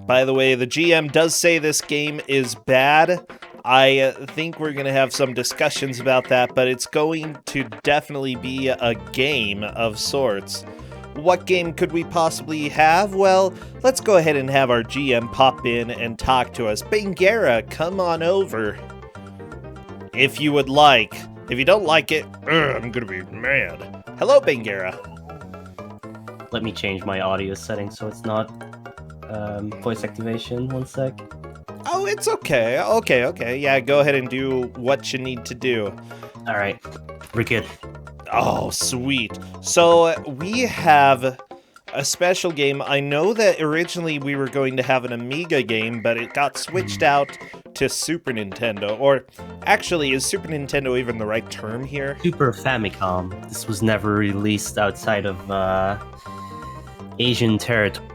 By the way, the GM does say this game is bad. I think we're going to have some discussions about that, but it's going to definitely be a game of sorts. What game could we possibly have? Well, let's go ahead and have our GM pop in and talk to us. Bangera, come on over. If you would like. If you don't like it, I'm going to be mad. Hello, Bangera. Let me change my audio settings so it's not voice activation. 1 sec. Oh, it's okay. Okay. Yeah, go ahead and do what you need to do. All right, we're good. Oh, sweet. So we have a special game. I know that originally we were going to have an Amiga game, but it got switched out to Super Nintendo. Or actually, is Super Nintendo even the right term here? Super Famicom. This was never released outside of Asian territory.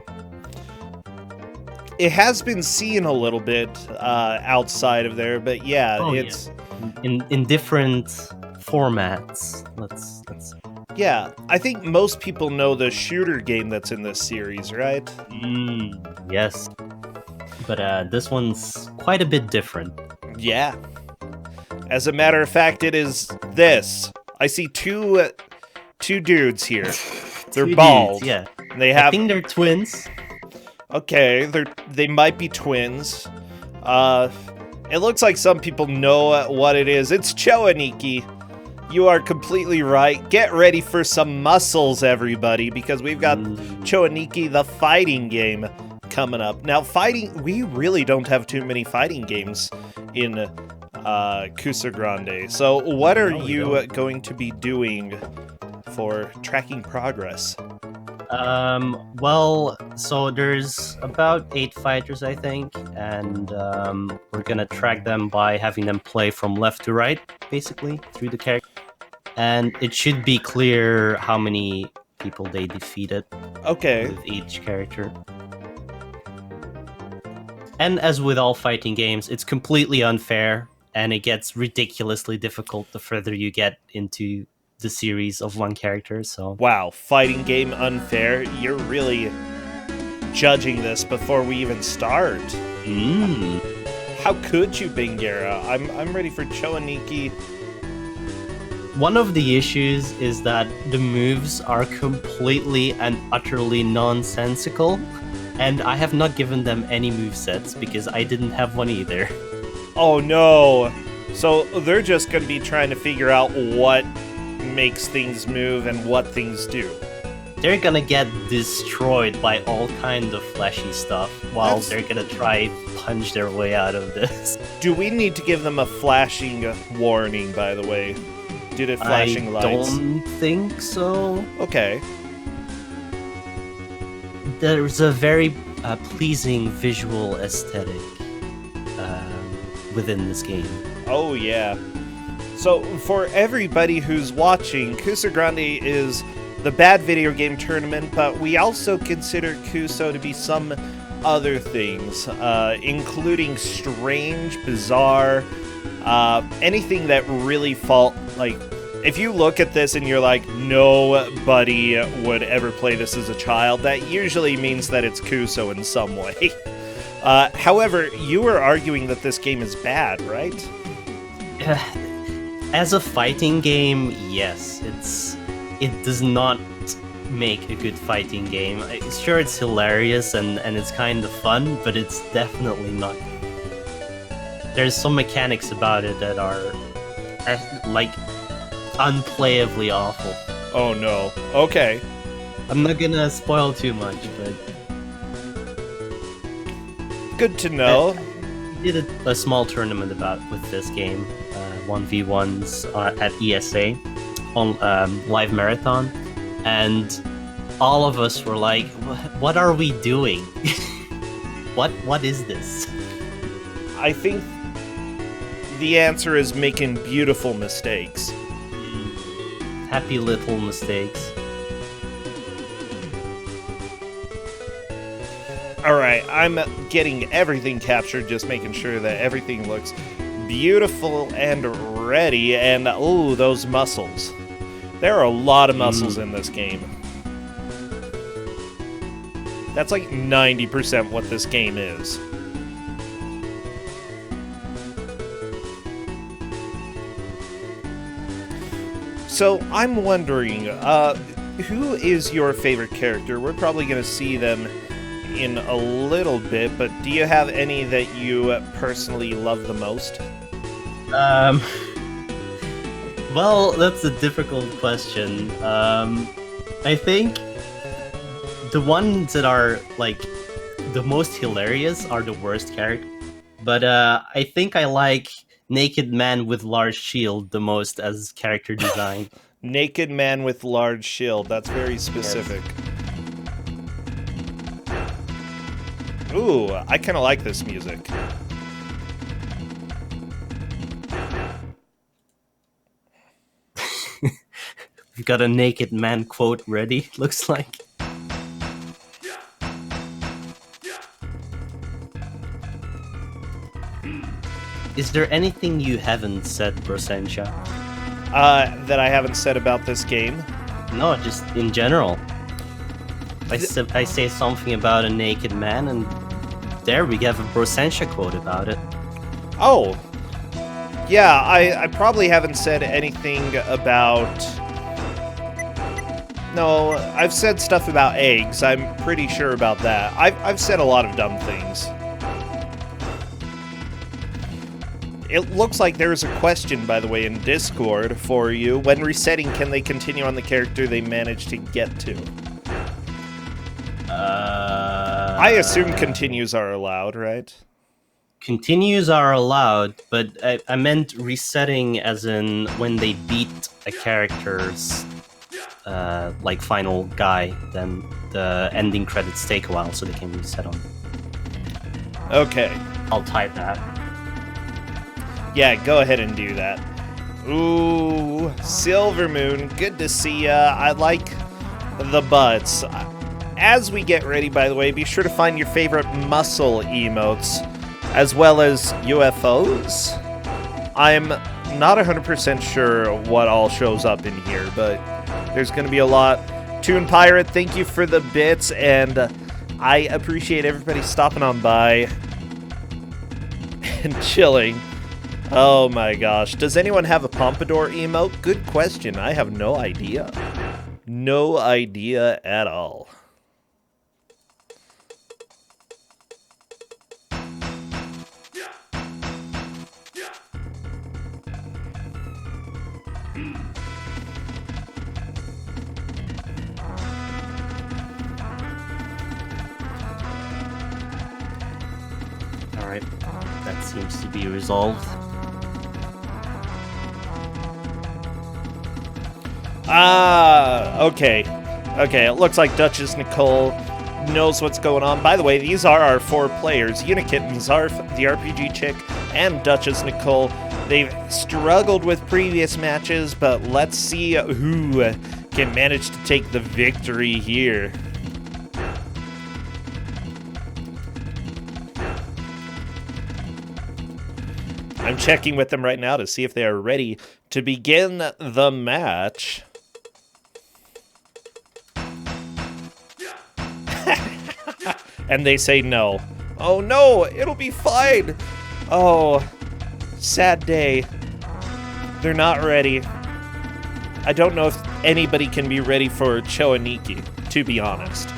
It has been seen a little bit outside of there, but yeah, it's in different formats. Let's yeah. I think most people know the shooter game that's in this series, right? Yes, but this one's quite a bit different. Yeah. As a matter of fact, it is this. I see two dudes here. They're Two bald. dudes, yeah. They have. I think they're twins. Okay, they might be twins. It looks like some people know what it is. It's Cho Aniki. You are completely right. Get ready for some muscles, everybody, because we've got Cho Aniki, the fighting game, coming up. Now, we really don't have too many fighting games in Kusogr4nde. So what are you going to be doing for tracking progress? Well, so there's about 8 fighters, I think, and we're gonna track them by having them play from left to right, basically, through the character. And it should be clear how many people they defeated. Okay. With each character. And as with all fighting games, it's completely unfair, and it gets ridiculously difficult the further you get into the series of one character. So wow, fighting game unfair. You're really judging this before we even start. How could you, Bangera? I'm ready for Cho Aniki. One of the issues is that the moves are completely and utterly nonsensical, and I have not given them any movesets because I didn't have one either. Oh no. So they're just going to be trying to figure out what makes things move and what things do. They're gonna get destroyed by all kind of flashy stuff while they're gonna try punch their way out of this. Do we need to give them a flashing warning, by the way? Due to flashing lights? I don't think so. Okay. There's a very pleasing visual aesthetic within this game. Oh yeah. So, for everybody who's watching, Kusogr4nde is the bad video game tournament, but we also consider Kuso to be some other things, including strange, bizarre, anything that really if you look at this and you're like, nobody would ever play this as a child, that usually means that it's Kuso in some way. However, you were arguing that this game is bad, right? As a fighting game, yes, it does not make a good fighting game. Sure, it's hilarious and it's kind of fun, but it's definitely not. There's some mechanics about it that are unplayably awful. Oh no. Okay. I'm not gonna spoil too much, but good to know. We did a small tournament with this game. 1v1s at ESA on live marathon, and all of us were like, what are we doing? what is this? I think the answer is making beautiful mistakes. Happy little mistakes. Alright, I'm getting everything captured, just making sure that everything looks beautiful and ready, and ooh, those muscles. There are a lot of muscles in this game. That's like 90% what this game is. So, I'm wondering, who is your favorite character? We're probably going to see them in a little bit, but do you have any that you personally love the most? Well, that's a difficult question. I think the ones that are, like, the most hilarious are the worst character. But I think I like Naked Man with Large Shield the most as character design. Naked Man with Large Shield, that's very specific. Yes. Ooh, I kind of like this music. We've got a Naked Man quote ready, looks like. Is there anything you haven't said, Brosensha? That I haven't said about this game? No, just in general. I say something about a naked man, and there we have a Brosensha quote about it. Oh. Yeah, I probably haven't said anything about... No, I've said stuff about eggs. I'm pretty sure about that. I've said a lot of dumb things. It looks like there's a question, by the way, in Discord for you. When resetting, can they continue on the character they managed to get to? I assume continues are allowed, right? Continues are allowed, but I meant resetting as in when they beat a character's like final guy, then the ending credits take a while so they can reset on. Okay. I'll type that. Yeah, go ahead and do that. Ooh, Silver Moon, good to see ya. I like the butts. As we get ready, by the way, be sure to find your favorite muscle emotes, as well as UFOs. I'm not 100% sure what all shows up in here, but there's going to be a lot. Toon Pirate, thank you for the bits, and I appreciate everybody stopping on by and chilling. Oh my gosh. Does anyone have a Pompadour emote? Good question. I have no idea. No idea at all. Alright, that seems to be resolved. Okay. Okay, it looks like Duchess Nicole knows what's going on. By the way, these are our 4 players. Unikitten, Zarf, the RPG chick, and Duchess Nicole. They've struggled with previous matches, but let's see who can manage to take the victory here. I'm checking with them right now to see if they are ready to begin the match. And they say no. Oh no, it'll be fine. Oh, sad day. They're not ready. I don't know if anybody can be ready for Cho Aniki, to be honest.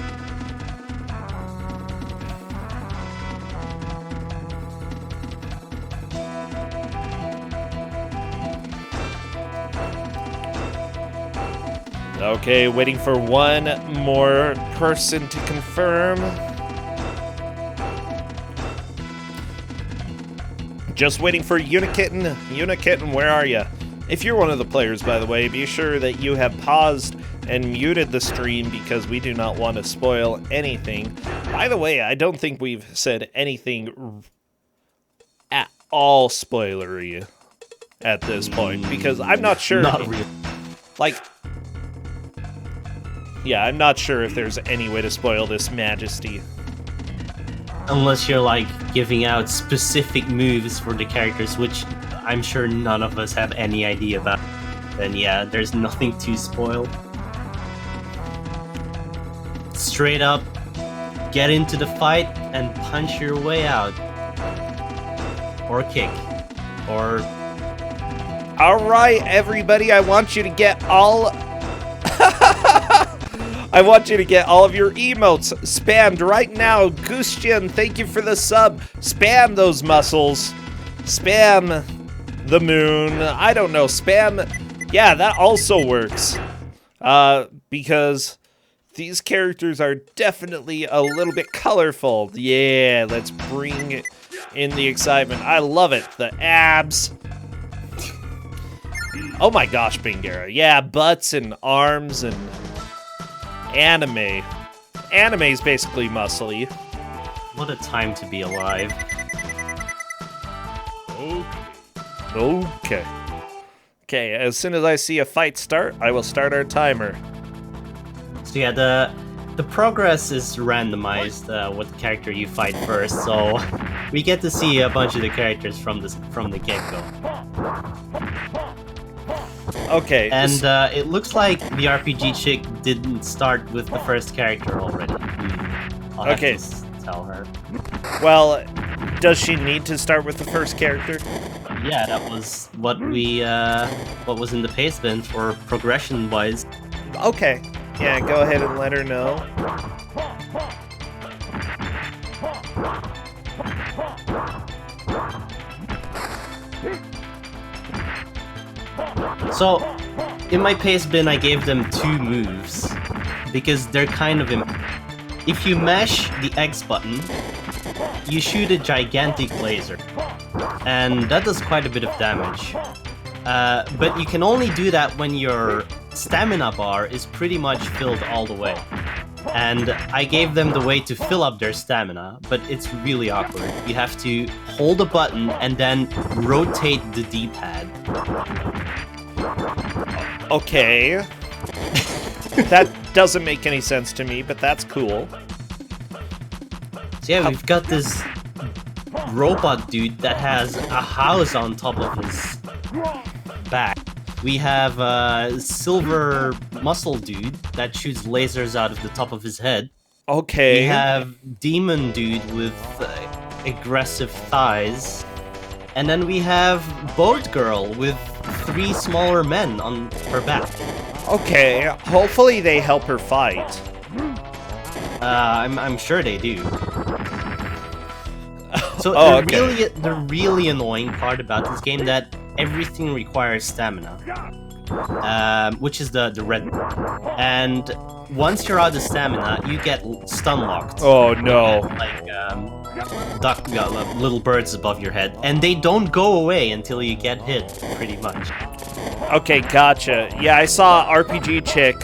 Okay, waiting for one more person to confirm. Just waiting for Unikitten. Unikitten, where are you? If you're one of the players, by the way, be sure that you have paused and muted the stream because we do not want to spoil anything. By the way, I don't think we've said anything at all spoilery at this point because I'm not sure. Not really. Like, yeah, I'm not sure if there's any way to spoil this majesty. Unless you're, like, giving out specific moves for the characters, which I'm sure none of us have any idea about. Then yeah, there's nothing to spoil. Straight up, get into the fight and punch your way out. Or kick. Or... Alright, everybody, I want you to get all... I want you to get all of your emotes spammed right now. Gustian, thank you for the sub. Spam those muscles. Spam the moon. I don't know, spam... Yeah, that also works. Because these characters are definitely a little bit colorful. Yeah, let's bring in the excitement. I love it. The abs. Oh my gosh, Bingara. Yeah, butts and arms and anime. Anime is basically muscly. What a time to be alive. Okay. Okay, as soon as I see a fight start, I will start our timer. So yeah, the progress is randomized, what character you fight first, so we get to see a bunch of the characters from the get-go. Okay. And it looks like the RPG chick didn't start with the first character already. I'll have Okay. to tell her. Well, does she need to start with the first character? Yeah, that was what what was in the paste bin for progression-wise. Okay. Yeah, go ahead and let her know. So, in my paste bin, I gave them 2 moves because they're kind of if you mash the X button, you shoot a gigantic laser, and that does quite a bit of damage. But you can only do that when your stamina bar is pretty much filled all the way. And I gave them the way to fill up their stamina, but it's really awkward. You have to hold a button and then rotate the D-pad. Okay. That doesn't make any sense to me, but that's cool. So yeah, we've got this robot dude that has a house on top of his back. We have a silver muscle dude that shoots lasers out of the top of his head. Okay. We have demon dude with aggressive thighs. And then we have boat girl with 3 smaller men on her back. Okay, hopefully they help her fight. I'm sure they do. So the really annoying part about this game that everything requires stamina, which is the red bar. And once you're out of stamina, you get stun locked. Oh no! Like little birds above your head, and they don't go away until you get hit, pretty much. Okay, gotcha. Yeah, I saw RPG chick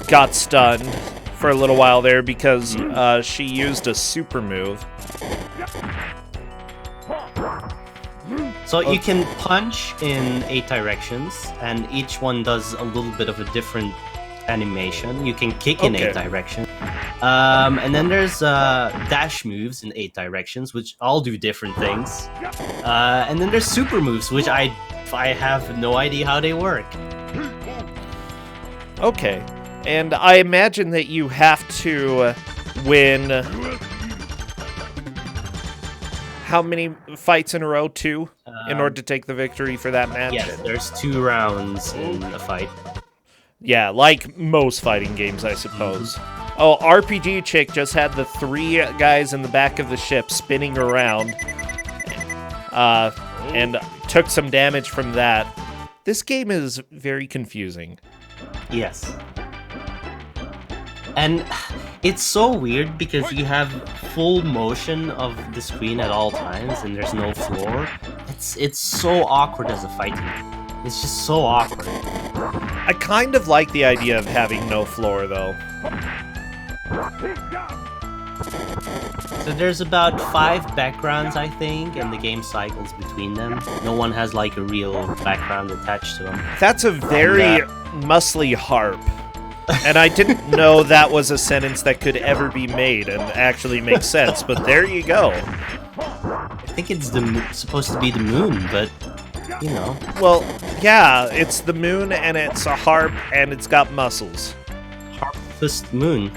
got stunned for a little while there because she used a super move. So you can punch in 8 directions, and each one does a little bit of a different animation. You can kick in 8 directions. And then there's dash moves in 8 directions, which all do different things. And then there's super moves, which I have no idea how they work. Okay. And I imagine that you have to win... How many fights in a row? 2? In order to take the victory for that match? Yes, there's 2 rounds in a fight. Yeah, like most fighting games, I suppose. Oh, RPG chick just had the 3 guys in the back of the ship spinning around. And took some damage from that. This game is very confusing. Yes. And it's so weird because you have full motion of the screen at all times and there's no floor. It's so awkward as a fighting game. It's just so awkward. I kind of like the idea of having no floor, though. So there's about 5 backgrounds, I think, and the game cycles between them. No one has like a real background attached to them. That's a very muscly harp. And I didn't know that was a sentence that could ever be made and actually make sense, but there you go. I think it's supposed to be the moon, but, you know. Well, yeah, it's the moon, and it's a harp, and it's got muscles. Harpist moon.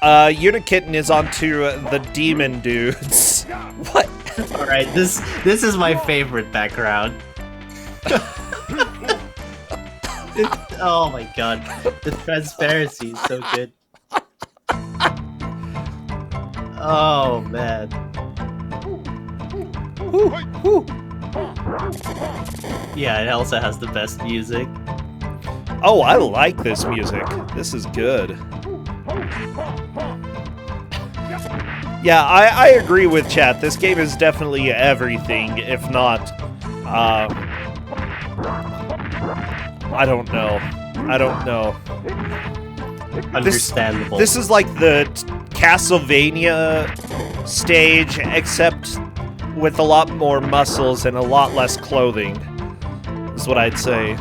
Unikitten is onto the demon dudes. What? All right, this is my favorite background. Oh my god, the transparency is so good. Oh man. Yeah, it also has the best music. Oh, I like this music. This is good. Yeah, I agree with chat. This game is definitely everything, if not, I don't know. Understandable. This is like the Castlevania stage, except with a lot more muscles and a lot less clothing, is what I'd say.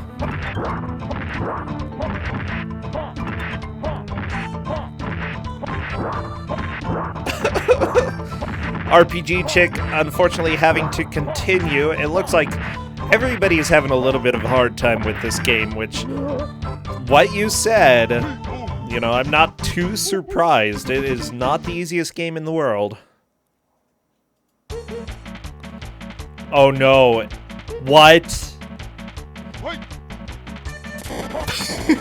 RPG Chick, unfortunately, having to continue. It looks like everybody is having a little bit of a hard time with this game, which, what you said, you know, I'm not too surprised. It is not the easiest game in the world. Oh no. What?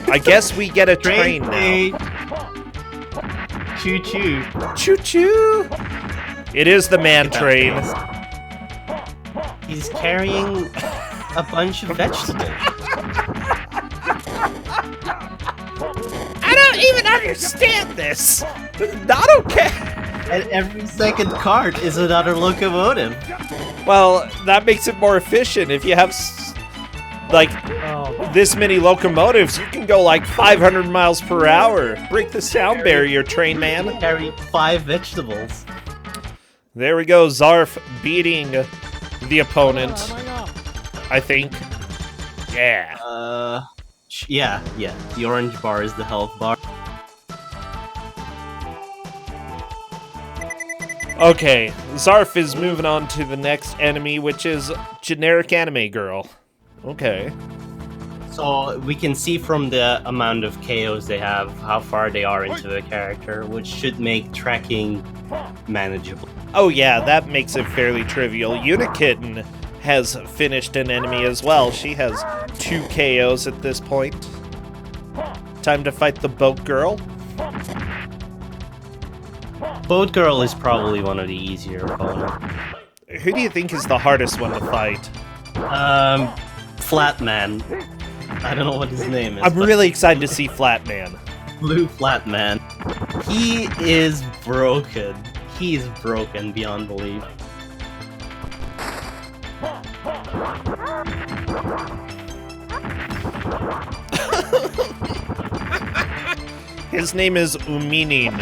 I guess we get a train now. Choo-choo. Choo-choo! It is the man train. He's carrying a bunch of vegetables. I don't even understand this! Not okay! And every second cart is another locomotive. Well, that makes it more efficient. If you have, this many locomotives, you can go like 500 miles per hour. Break the sound barrier, train man. Carry 5 vegetables. There we go, Zarf beating the opponent, I think. Yeah. Yeah. The orange bar is the health bar. Okay, Zarf is moving on to the next enemy, which is generic anime girl. Okay. So we can see from the amount of KOs they have how far they are into the character, which should make tracking manageable. Oh yeah, that makes it fairly trivial. Unikitten has finished an enemy as well. She has 2 KOs at this point. Time to fight the boat girl. Boat girl is probably one of the easier opponents. Who do you think is the hardest one to fight? Flatman. I don't know what his name is. I'm really excited to see Flatman. Blue Flatman. He is broken. He is broken beyond belief. His name is Uminin.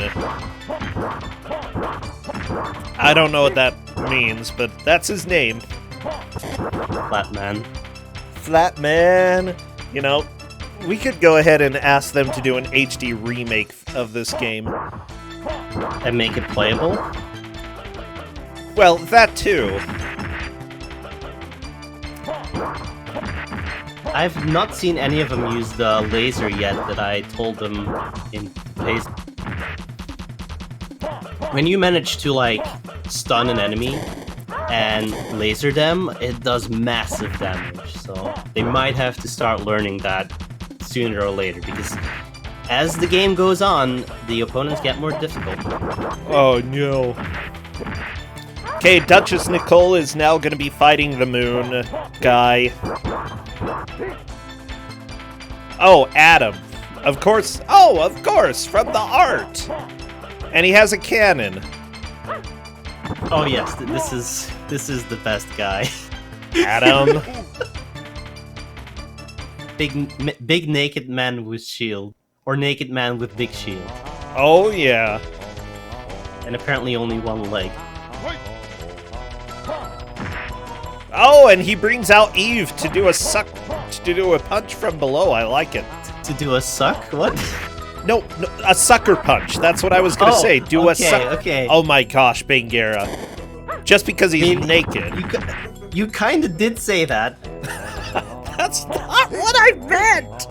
I don't know what that means, but that's his name. Flatman. Flatman. You know, we could go ahead and ask them to do an HD remake of this game. And make it playable? Well, that too. I've not seen any of them use the laser yet that I told them in pace. When you manage to, like, stun an enemy and laser them, it does massive damage, so they might have to start learning that sooner or later, because as the game goes on, the opponents get more difficult. Oh no. Okay, Duchess Nicole is now going to be fighting the moon guy. Oh, Adam. Of course. Oh, of course, from the art. And he has a cannon. Oh yes, this is the best guy. Adam. Big naked man with shield. Or naked man with big shield. Oh yeah. And apparently only one leg. Oh, and he brings out Eve to do a punch from below. I like it. To do a suck? What? No, a sucker punch. That's what I was gonna say. Do a suck. Okay. Oh my gosh, Bangera. Just because he's naked. You kind of did say that. That's not what I meant.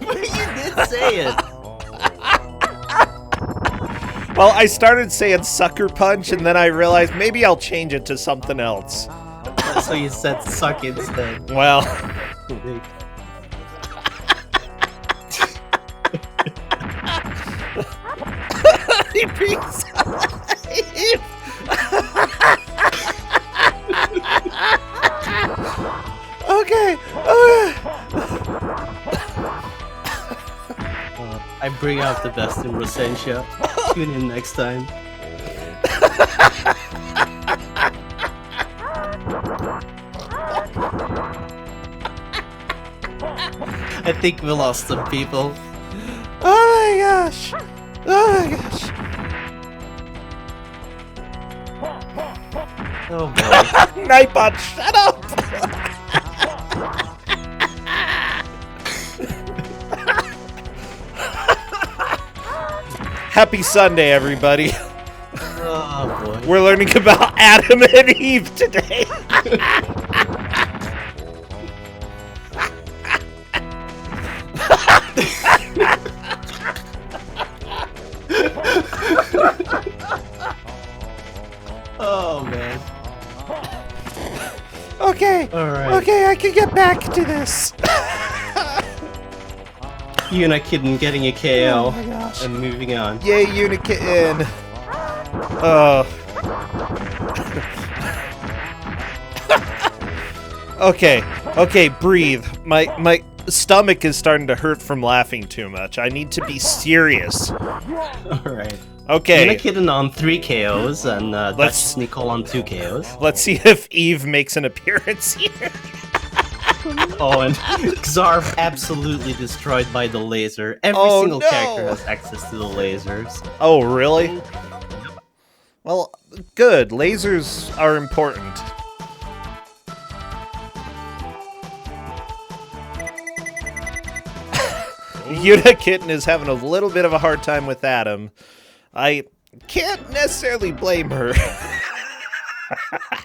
But you did say it. Well, I started saying sucker punch, and then I realized maybe I'll change it to something else. So you said suck instead. Well, he beats Okay. I bring out the best in Rosentia. Tune in next time. I think we lost some people. Oh my gosh. Oh my gosh. Oh boy. Nightbot, shut up! Happy Sunday, everybody. Oh boy. We're learning about Adam and Eve today. Oh man. Okay. Alright. Okay, I can get back to this. Unikitten getting a KO Oh my gosh. and moving on. Yay, Unikitten. Oh. Okay, breathe. My stomach is starting to hurt from laughing too much. I need to be serious. Alright. Okay. Unikitten on 3 KOs and Duchess Nicole on 2 KOs. Let's see if Eve makes an appearance here. Oh, and Xarf absolutely destroyed by the laser. Every single character has access to the lasers. Oh, really? Well, good. Lasers are important. Unikitten is having a little bit of a hard time with Adam. I can't necessarily blame her.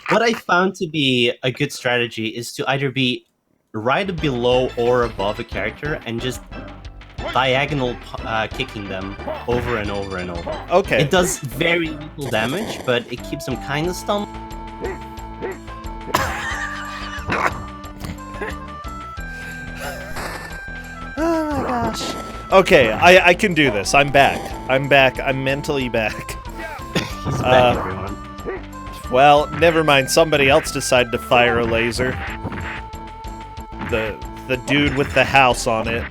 What I found to be a good strategy is to either be right below or above a character and just diagonal kicking them over and over and over. Okay. It does very little damage, but it keeps them kind of stunned. Oh my gosh. Okay, I can do this. I'm back. I'm mentally back. He's back, everyone. Well, never mind. Somebody else decided to fire a laser. The dude with the house on it.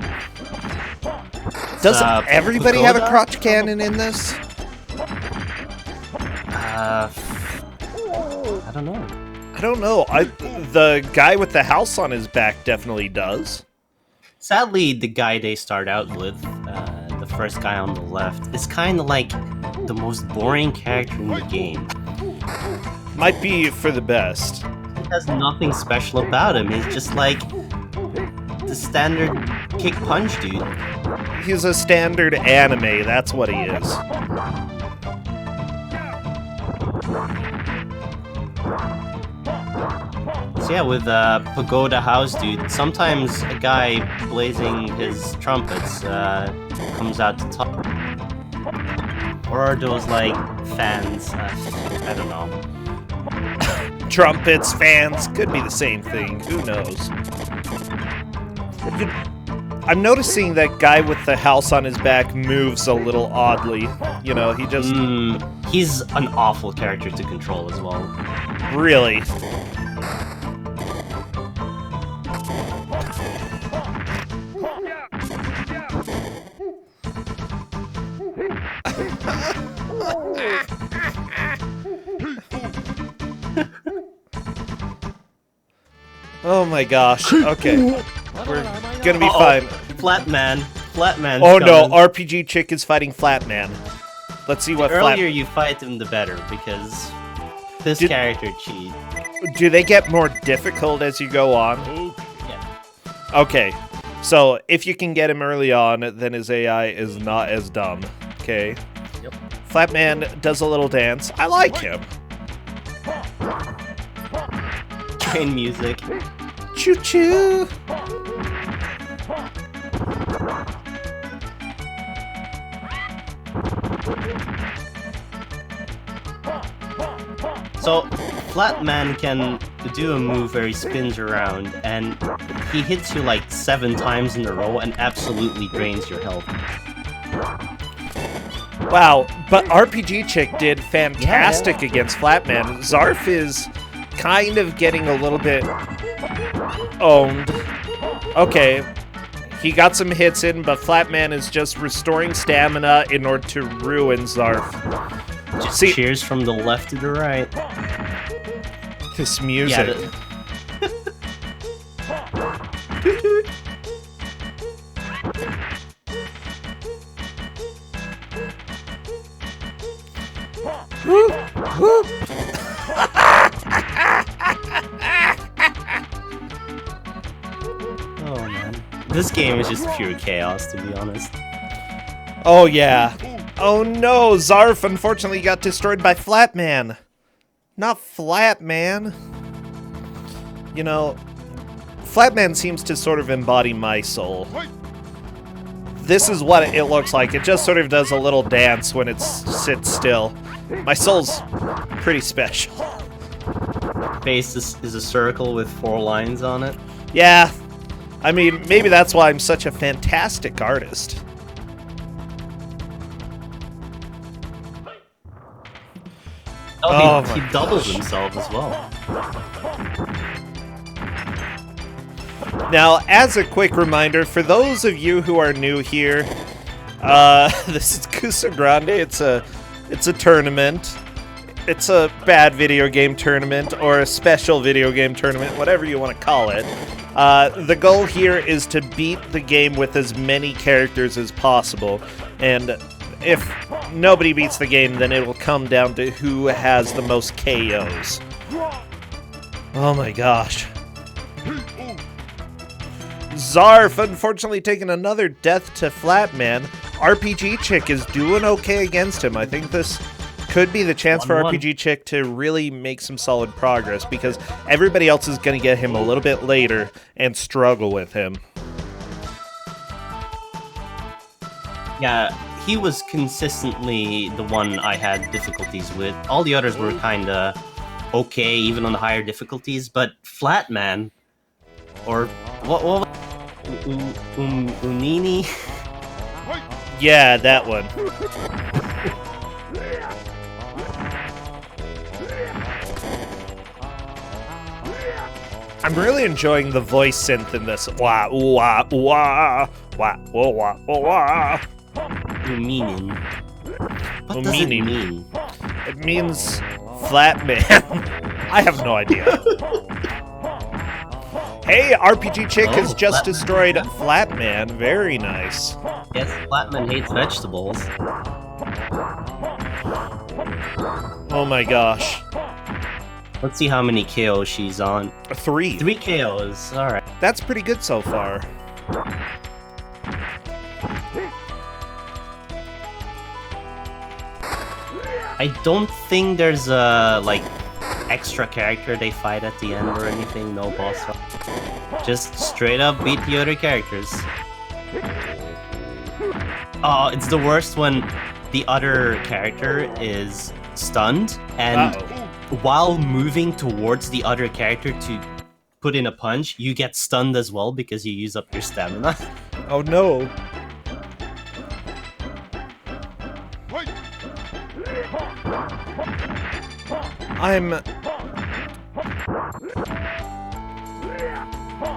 Doesn't everybody have a crotch cannon in this? I don't know. I don't know. The guy with the house on his back definitely does. Sadly, the guy they start out with, the first guy on the left, is kind of like the most boring character in the game. Might be for the best. He has nothing special about him. He's just like the standard kick punch dude. He's a standard anime, that's what he is. So yeah, with Pagoda House dude, sometimes a guy blazing his trumpets comes out to top. Or are those like fans? I don't know. Trumpets, fans, could be the same thing. Who knows? I'm noticing that guy with the house on his back moves a little oddly. You know, he just... he's an awful character to control as well. Really? Oh my gosh. Okay. We're gonna be fine. Flatman. Flatman's Oh coming. no, RPG Chick is fighting Flatman. Let's see what The earlier you fight him, the better, because this character cheats. Do they get more difficult as you go on? Yeah. Okay. So, if you can get him early on, then his AI is not as dumb. Okay. Yep. Flatman does a little dance. I like him. Train music. Choo-choo! So, Flatman can do a move where he spins around, and he hits you like 7 times in a row and absolutely drains your health. Wow, but RPG Chick did fantastic against Flatman. Zarf is kind of getting a little bit owned. Okay, he got some hits in, but Flatman is just restoring stamina in order to ruin Zarf. Just cheers from the left to the right. This music. Yeah, oh man. This game is just pure chaos, to be honest. Oh yeah. Oh no, Zarf unfortunately got destroyed by Flatman. Not Flatman. You know, Flatman seems to sort of embody my soul. This is what it looks like. It just sort of does a little dance when it sits still. My soul's pretty special. Face is a circle with 4 lines on it. Yeah. I mean, maybe that's why I'm such a fantastic artist. Oh, he doubles himself as well. Now, as a quick reminder, for those of you who are new here, this is Kusogr4nde. It's a tournament. It's a bad video game tournament, or a special video game tournament, whatever you want to call it. The goal here is to beat the game with as many characters as possible, and if nobody beats the game, then it will come down to who has the most KOs. Oh my gosh. Zarf unfortunately taking another death to Flatman. RPG Chick is doing okay against him. I think this could be the chance for RPG Chick to really make some solid progress, because everybody else is going to get him a little bit later and struggle with him. Yeah, he was consistently the one I had difficulties with. All the others were kinda okay, even on the higher difficulties, but Flatman, or what Unini? Yeah, that one. I'm really enjoying the voice synth in this. Wah, wah, wah, wah, wah, wah, wah. Uminin. What does it mean? It means flat man. I have no idea. Hey, RPG Chick has just destroyed Flatman. Very nice. Yes, Flatman hates vegetables. Oh my gosh. Let's see how many KOs she's on. 3. 3 KOs, alright. That's pretty good so far. I don't think there's a, like, extra character they fight at the end or anything, no boss fight. Just straight up beat the other characters. Oh, it's the worst when the other character is stunned, and while moving towards the other character to put in a punch, you get stunned as well because you use up your stamina. Oh no.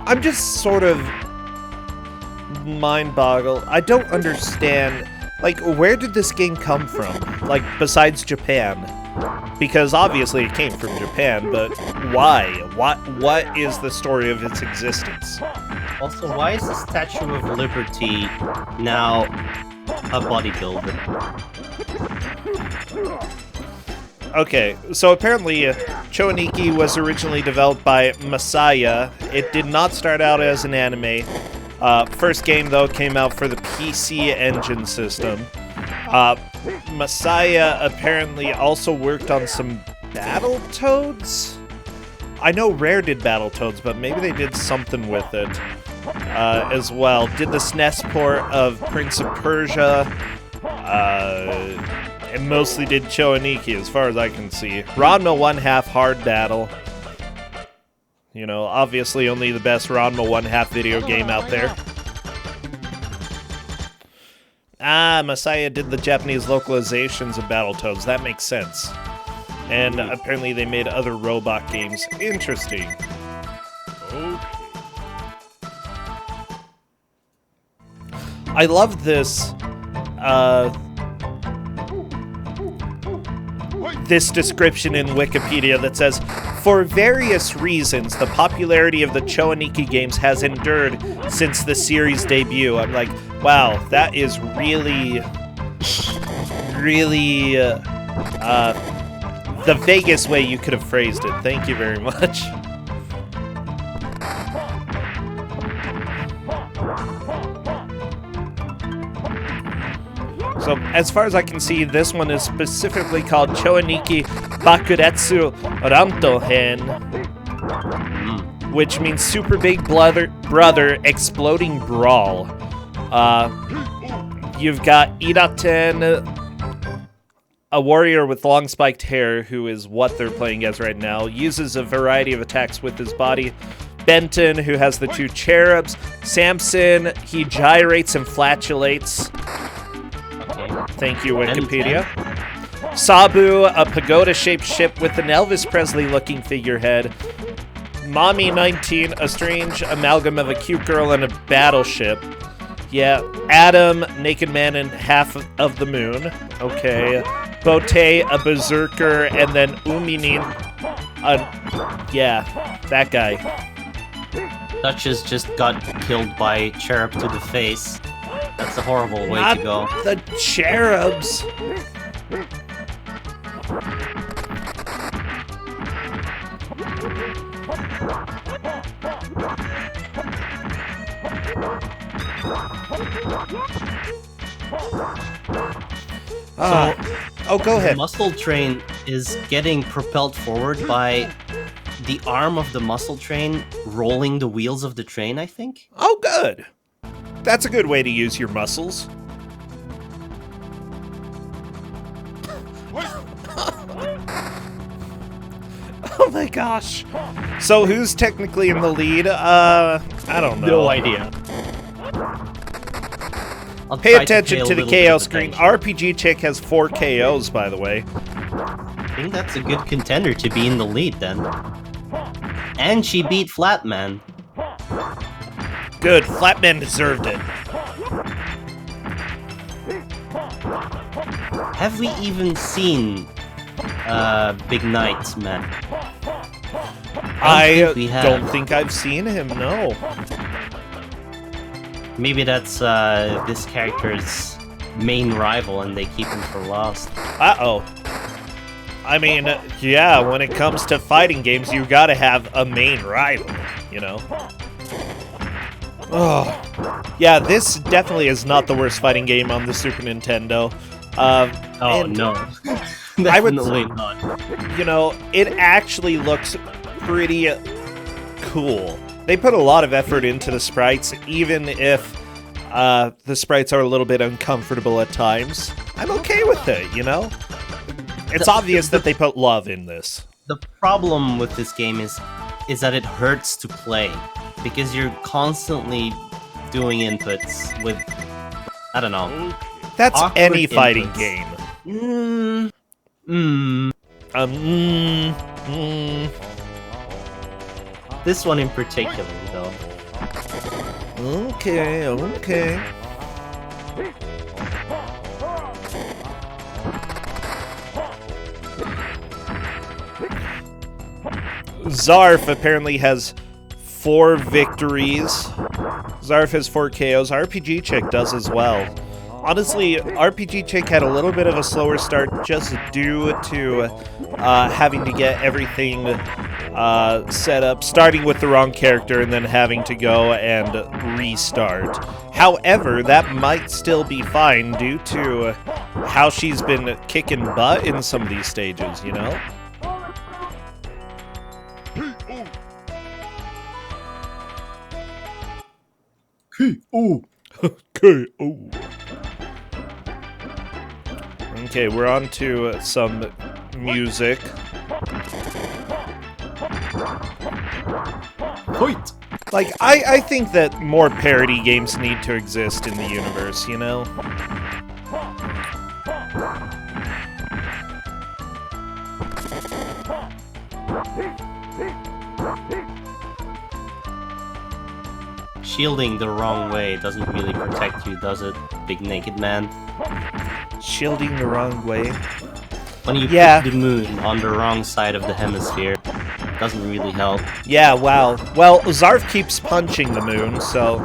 I'm just sort of mind-boggled. I don't understand, like, where did this game come from? Like, besides Japan? Because obviously it came from Japan, but why? What is the story of its existence? Also, why is the Statue of Liberty now a bodybuilder? Okay, so apparently Cho Aniki was originally developed by Masaya. It did not start out as an anime. First game, though, came out for the PC Engine system. Masaya apparently also worked on some Battletoads? I know Rare did Battletoads, but maybe they did something with it as well. Did the SNES port of Prince of Persia, It mostly did Cho Aniki, as far as I can see. Ranma 1/2 hard battle. You know, obviously only the best Ranma 1/2 video game out there. Ah, Messiah did the Japanese localizations of Battletoads. That makes sense. And apparently they made other robot games. Interesting. I love this, this description in Wikipedia that says, for various reasons, the popularity of the Cho Aniki games has endured since the series debut. I'm like, wow, that is really, really, the vaguest way you could have phrased it. Thank you very much. So, as far as I can see, this one is specifically called Cho Aniki Bakuretsu Rantou-Hen, which means Super Big Brother Exploding Brawl. You've got Iraten, a warrior with long spiked hair, who is what they're playing as right now, uses a variety of attacks with his body. Benton, who has the two cherubs. Samson, he gyrates and flatulates. Thank you, Wikipedia. Sabu, a pagoda-shaped ship with an Elvis Presley-looking figurehead. Mommy 19, a strange amalgam of a cute girl and a battleship. Yeah, Adam, naked man in half of the moon. Okay. Bote, a berserker, and then Uminin, yeah, that guy. Duchess just got killed by Cherub to the face. That's a horrible way Not to go. the cherubs. Oh, go ahead. The muscle train is getting propelled forward by the arm of the muscle train rolling the wheels of the train, I think. Oh, good. That's a good way to use your muscles. Oh my gosh. So who's technically in the lead? I don't know. No idea. Pay attention to the KO screen. RPG Chick has 4 KOs, by the way. I think that's a good contender to be in the lead, then. And she beat Flatman. Good. Flatman deserved it. Have we even seen Big Knight, man? I don't think I've seen him, no. Maybe that's this character's main rival and they keep him for last. Uh-oh. I mean, yeah, when it comes to fighting games, you gotta have a main rival, you know? Oh. Yeah, this definitely is not the worst fighting game on the Super Nintendo. No. Definitely not. You know, it actually looks pretty cool. They put a lot of effort into the sprites, even if the sprites are a little bit uncomfortable at times. I'm okay with it, you know? It's obvious that they put love in this. The problem with this game is that it hurts to play, because you're constantly doing inputs with, I don't know. That's any inputs. fighting game. This one in particular, though. Okay. Zarf apparently has 4 victories. Zarf has 4 KOs. RPG Chick does as well. Honestly, RPG Chick had a little bit of a slower start just due to having to get everything set up, starting with the wrong character and then having to go and restart. However, that might still be fine due to how she's been kicking butt in some of these stages, you know? Okay, we're on to some music. Point! Like, I think that more parody games need to exist in the universe, you know? Shielding the wrong way doesn't really protect you, does it, big naked man? Shielding the wrong way? When you Yeah. put the moon on the wrong side of the hemisphere, it doesn't really help. Yeah, wow. Well, Zarf keeps punching the moon, so...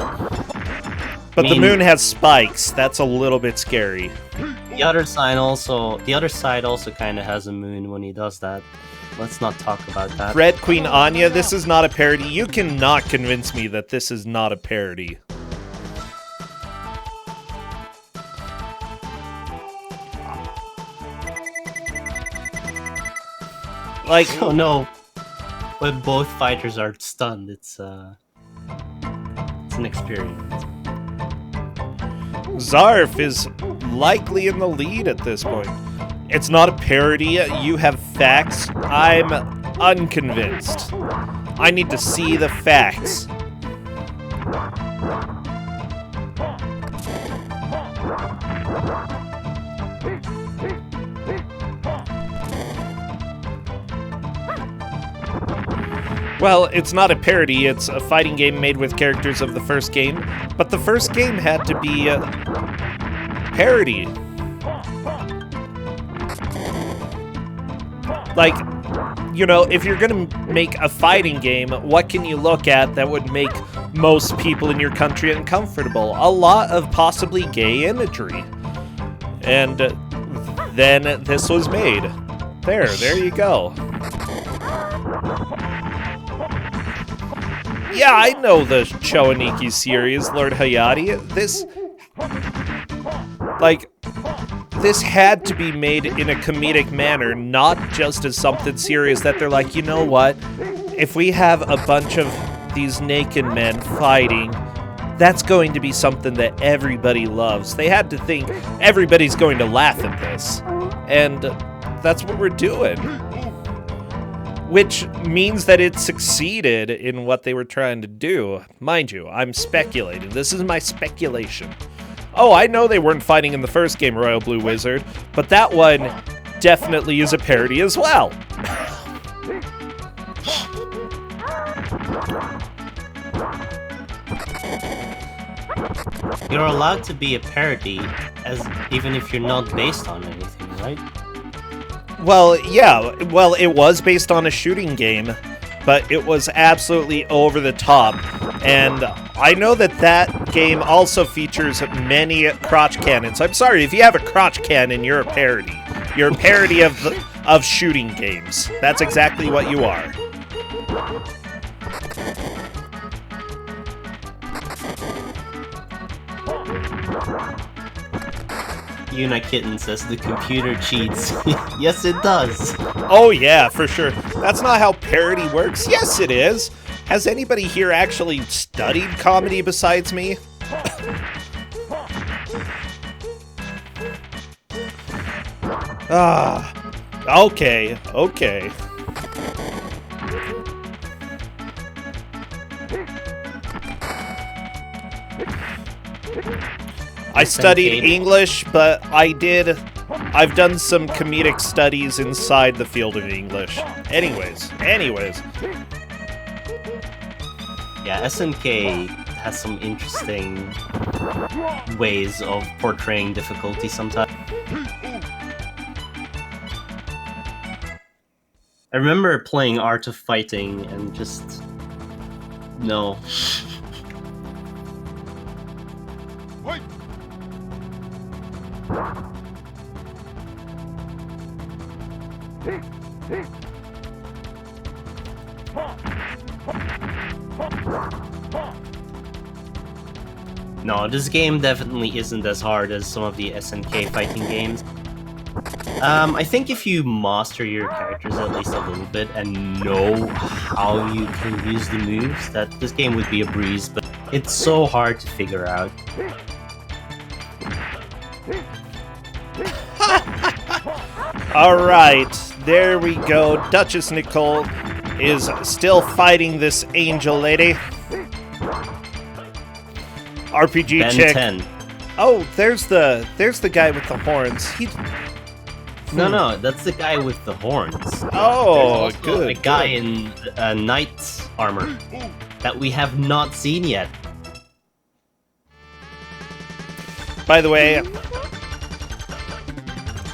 But the moon has spikes. That's a little bit scary. The other side also kind of has a moon when he does that. Let's not talk about that. Red Queen Anya, this is not a parody. You cannot convince me that this is not a parody. Like, Oh no! When both fighters are stunned, it's an experience. Zarf is likely in the lead at this point. It's not a parody. You have facts. I'm unconvinced. I need to see the facts. Well, it's not a parody, it's a fighting game made with characters of the first game, but the first game had to be a parody. Like, you know, if you're gonna make a fighting game, what can you look at that would make most people in your country uncomfortable? A lot of possibly gay imagery. And then this was made. There you go. Yeah, I know the Cho Aniki series, Lord Hayati. This had to be made in a comedic manner, not just as something serious that they're like, you know what? If we have a bunch of these naked men fighting, that's going to be something that everybody loves. They had to think everybody's going to laugh at this. And that's what we're doing. Which means that it succeeded in what they were trying to do. Mind you, I'm speculating. This is my speculation. Oh, I know they weren't fighting in the first game, Royal Blue Wizard, but that one definitely is a parody as well. You're allowed to be a parody, even if you're not based on anything, right? Well, yeah. Well, it was based on a shooting game, but it was absolutely over the top. And I know that that game also features many crotch cannons. I'm sorry, if you have a crotch cannon, you're a parody. You're a parody of shooting games. That's exactly what you are. Yuna Kitten says the computer cheats. Yes, it does. Oh yeah, for sure. That's not how parody works. Yes, it is. Has anybody here actually studied comedy besides me? Okay. I studied English, but I've done some comedic studies inside the field of English. Anyways. Yeah, SNK has some interesting ways of portraying difficulty sometimes. I remember playing Art of Fighting and just... no. No, this game definitely isn't as hard as some of the SNK fighting games. I think if you master your characters at least a little bit and know how you can use the moves, that this game would be a breeze, but it's so hard to figure out. Alright, there we go. Duchess Nicole is still fighting this angel lady. RPG Ben chick. 10. Oh, there's the guy with the horns. No, that's the guy with the horns. Oh, There's also good. a guy in knight's armor that we have not seen yet. By the way,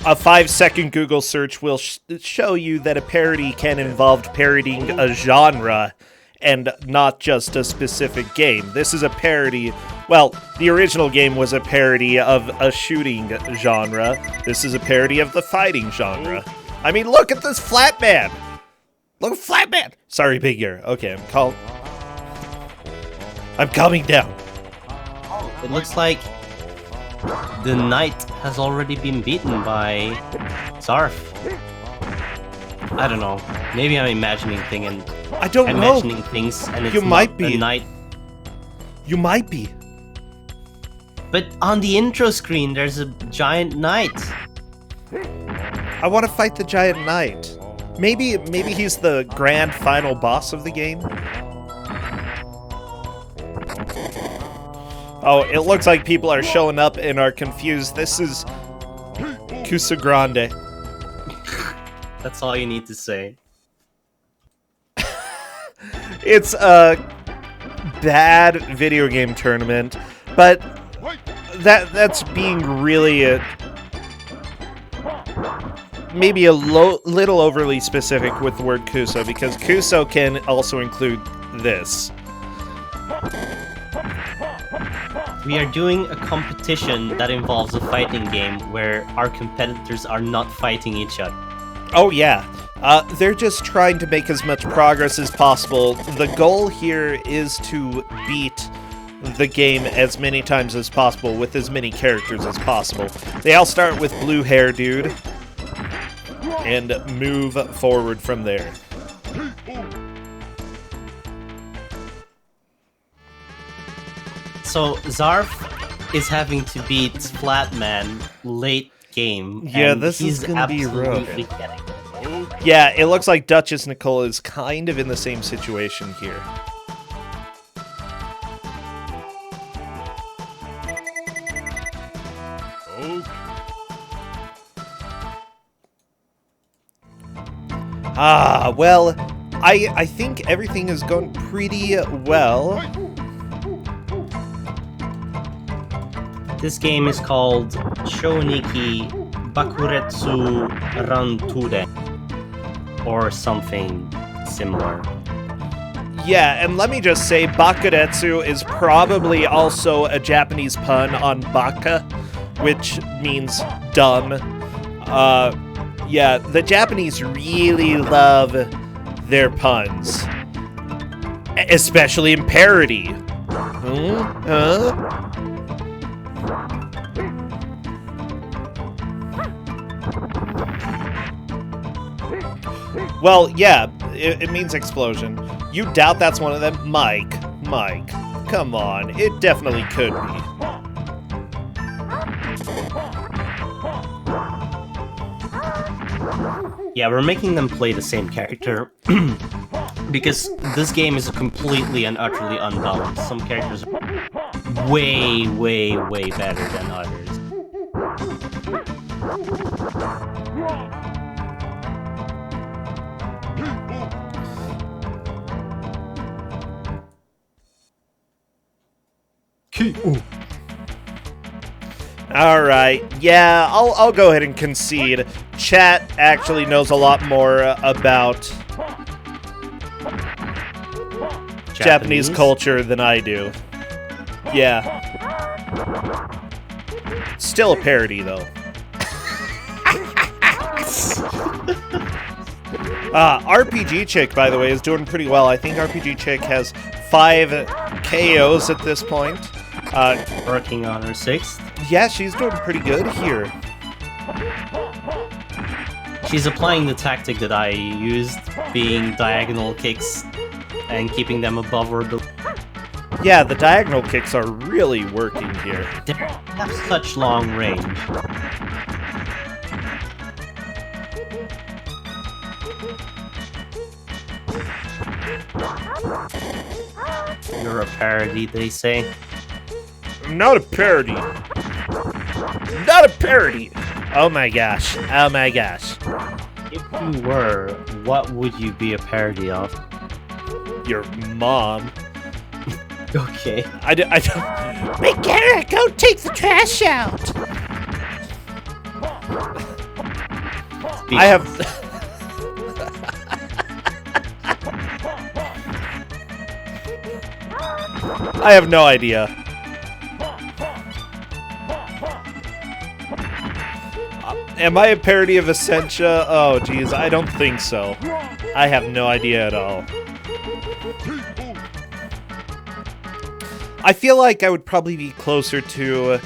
a 5-second Google search will show you that a parody can involve parodying a genre and not just a specific game. This is a parody. Well, the original game was a parody of a shooting genre. This is a parody of the fighting genre. I mean, look at this flat man. Look at flat man. Sorry, big ear. Okay, I'm coming down. It looks like the knight has already been beaten by Zarf. I don't know. Maybe I'm imagining things and I don't know. And it's You might not be. a knight. You might be. But on the intro screen, there's a giant knight. I want to fight the giant knight. Maybe he's the grand final boss of the game. Oh, it looks like people are showing up and are confused. This is Kusogr4nde. That's all you need to say. It's a bad video game tournament, but that's being really maybe a little overly specific with the word Kuso, because Kuso can also include this. We are doing a competition that involves a fighting game where our competitors are not fighting each other. Oh yeah, they're just trying to make as much progress as possible. The goal here is to beat the game as many times as possible with as many characters as possible. They all start with blue hair dude and move forward from there. So Zarf is having to beat Flatman late game. Yeah, and this is he's gonna be rough. absolutely getting it. Yeah, it looks like Duchess Nicole is kind of in the same situation here. Well, I think everything is going pretty well. This game is called Cho Aniki Bakuretsu Rantou-Hen, or something similar. Yeah, and let me just say, Bakuretsu is probably also a Japanese pun on baka, which means dumb. Yeah, the Japanese really love their puns. Especially in parody. Well, yeah, it means explosion. You doubt that's one of them? Mike, come on, it definitely could be. Yeah, we're making them play the same character because this game is completely and utterly unbalanced. Some characters are way, way, way better than others. Alright, yeah, I'll go ahead and concede. Chat actually knows a lot more about Japanese culture than I do. Yeah. Still a parody, though. RPG Chick, by the way, is doing pretty well. I think RPG Chick has 5 KOs at this point. Working on her 6th. Yeah, she's doing pretty good here. She's applying the tactic that I used, being diagonal kicks and keeping them above or below. Yeah, the diagonal kicks are really working here. They have such long range. You're a parody, they say. I'm not a parody. Not a parody. Oh my gosh. Oh my gosh. If you were, what would you be a parody of? Your mom. Okay. I don't. Big Garrett, go take the trash out. I have. I have no idea. Am I a parody of Essentia? Oh, geez, I don't think so. I have no idea at all. I feel like I would probably be closer to,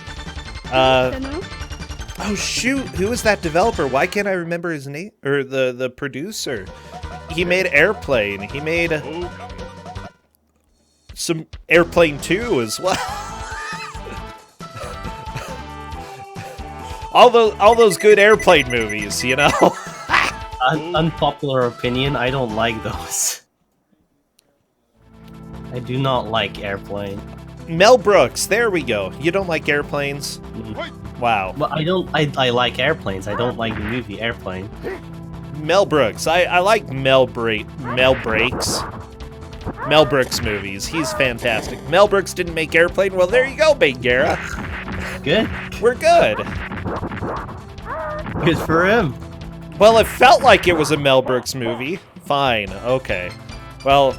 oh shoot, who is that developer? Why can't I remember his name? Or the producer? He made Airplane. He made some Airplane 2 as well. all those good Airplane movies, you know? Unpopular opinion, I don't like those. I do not like Airplane. Mel Brooks, there we go. You don't like airplanes? Wow. Well, I like airplanes. I don't like the movie Airplane. Mel Brooks. I like Mel Brooks movies. He's fantastic. Mel Brooks didn't make Airplane. Well, there you go, Big Gara. Good. We're good. Good for him. Well, it felt like it was a Mel Brooks movie. Fine. Okay. Well,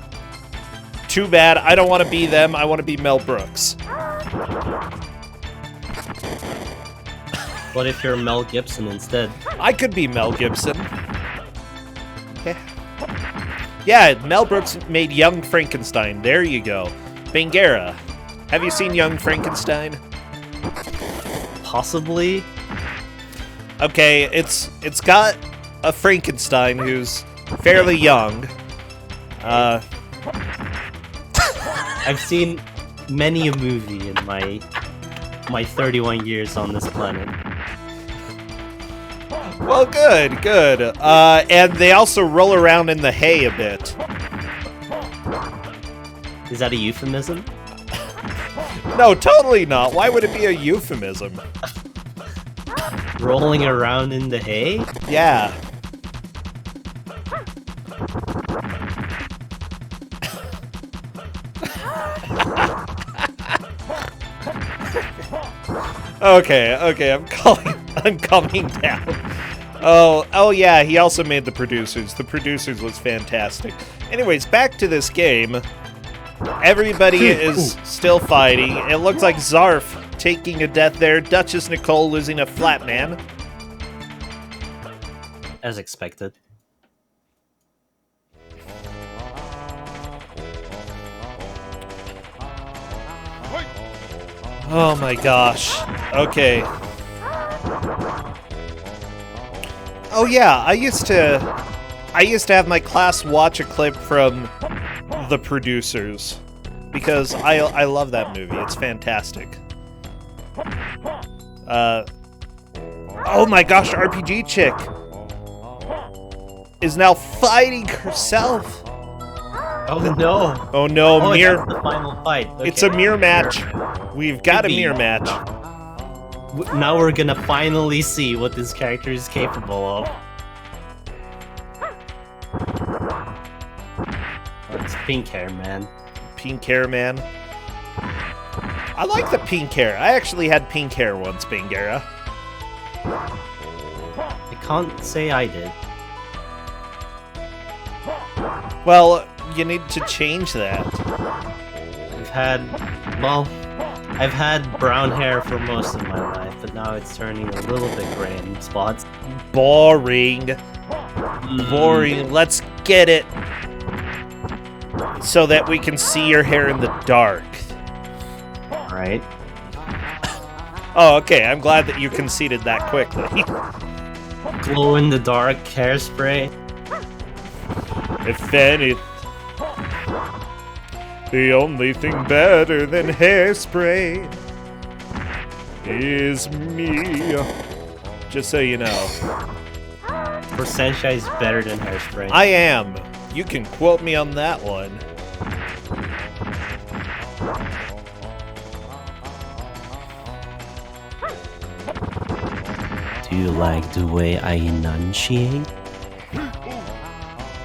too bad. I don't want to be them. I want to be Mel Brooks. What if you're Mel Gibson instead? I could be Mel Gibson. Yeah, Mel Brooks made Young Frankenstein. There you go. Bangara, have you seen Young Frankenstein? Possibly. Okay, it's got a Frankenstein who's fairly young. I've seen many a movie in my 31 years on this planet. Well, good, good. And they also roll around in the hay a bit. Is that a euphemism? No, totally not. Why would it be a euphemism? Rolling around in the hay? Yeah. Okay, I'm calming down. Oh yeah, he also made The Producers. The Producers was fantastic. Anyways, back to this game. Everybody is still fighting. It looks like Zarf taking a death there. Duchess Nicole losing a flat man. As expected. Oh my gosh. Okay. Oh yeah, I used to have my class watch a clip from The Producers because I love that movie. It's fantastic. Oh my gosh, RPG chick is now fighting herself. Oh no! Oh no, mirror. That's the final fight. Okay. It's a mirror match. We've got a mirror match. Now we're gonna finally see what this character is capable of. Oh, it's pink hair, man. Pink hair, man. I like the pink hair. I actually had pink hair once, Bangara. I can't say I did. Well, you need to change that. I've had brown hair for most of my life, but now it's turning a little bit gray in spots. Boring. Boring. Let's get it so that we can see your hair in the dark. Right. Oh, okay. I'm glad that you conceded that quickly. Glow-in-the-dark hairspray. If any... The only thing better than hairspray is me. Just so you know. for Senshai is better than Hairspray. I am. You can quote me on that one. Do you like the way I enunciate?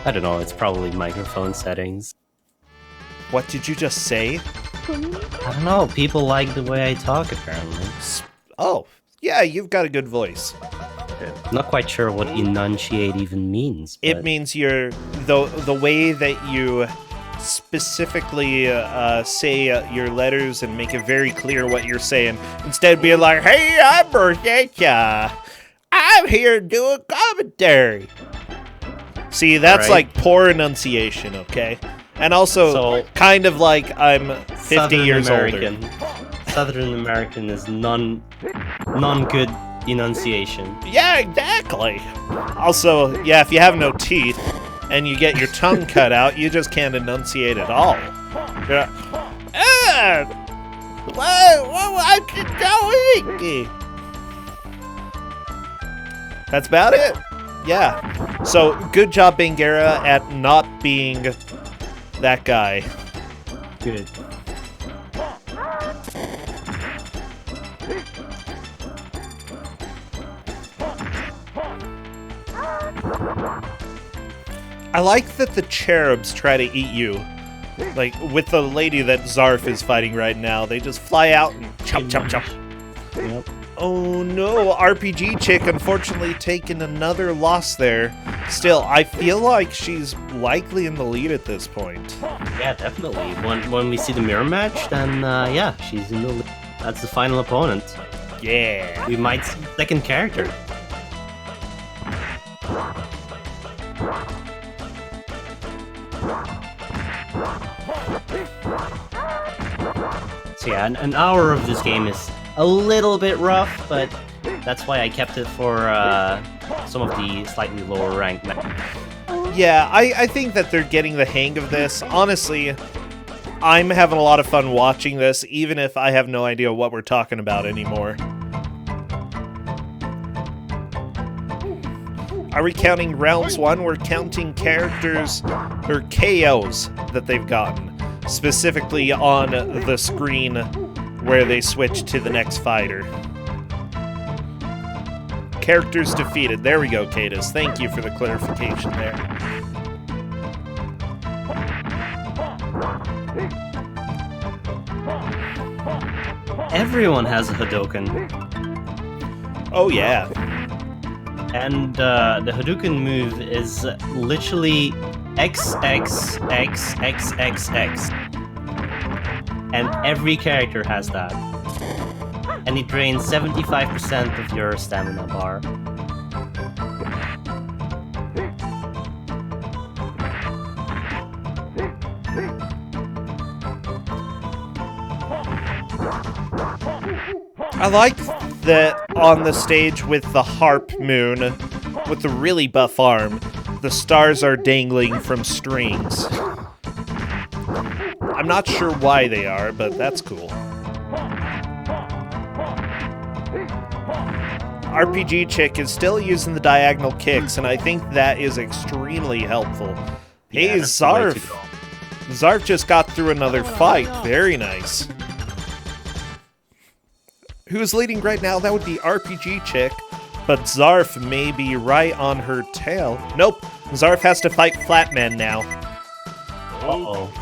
I don't know, it's probably microphone settings. What did you just say? I don't know, people like the way I talk apparently. Oh, yeah, you've got a good voice. I'm not quite sure what enunciate even means. It means you're the way that you specifically say your letters and make it very clear what you're saying. Instead of being like, "Hey, I'm Bertha. I'm here to do a commentary." See, that's Right. like poor enunciation, okay? And also, kind of like I'm 50 years older. Southern American is non-good enunciation. Yeah, exactly. Also, yeah, if you have no teeth and you get your tongue cut out, you just can't enunciate at all. You're like, that's about it. Yeah. So, good job, Bangera, at not being that guy. Good. I like that the cherubs try to eat you. Like, with the lady that Zarf is fighting right now, they just fly out and chop, chop, chop. Yep. Oh no, RPG Chick unfortunately taking another loss there. Still, I feel like she's likely in the lead at this point. Yeah, definitely. When we see the mirror match, then yeah, she's in the lead. That's the final opponent. Yeah. We might see the second character. So yeah, an hour of this game is a little bit rough, but that's why I kept it for some of the slightly lower ranked matches. Yeah, I think that they're getting the hang of this. Honestly, I'm having a lot of fun watching this, even if I have no idea what we're talking about anymore. Are we counting rounds 1? We're counting characters, or KOs, that they've gotten. Specifically on the screen where they switch to the next fighter. Characters defeated. There we go, Cadus. Thank you for the clarification there. Everyone has a Hadouken. Oh, yeah. And the Hadouken move is literally X, X, X, X, X, X. And every character has that. And it drains 75% of your stamina bar. I like that on the stage with the Harp Moon, with the really buff arm, the stars are dangling from strings. I'm not sure why they are, but that's cool. RPG Chick is still using the diagonal kicks, and I think that is extremely helpful. Hey, Yeah, that's the way to Zarf! go. Zarf just got through another fight. Very nice. Who's leading right now? That would be RPG Chick, but Zarf may be right on her tail. Nope, Zarf has to fight Flatman now. Uh-oh.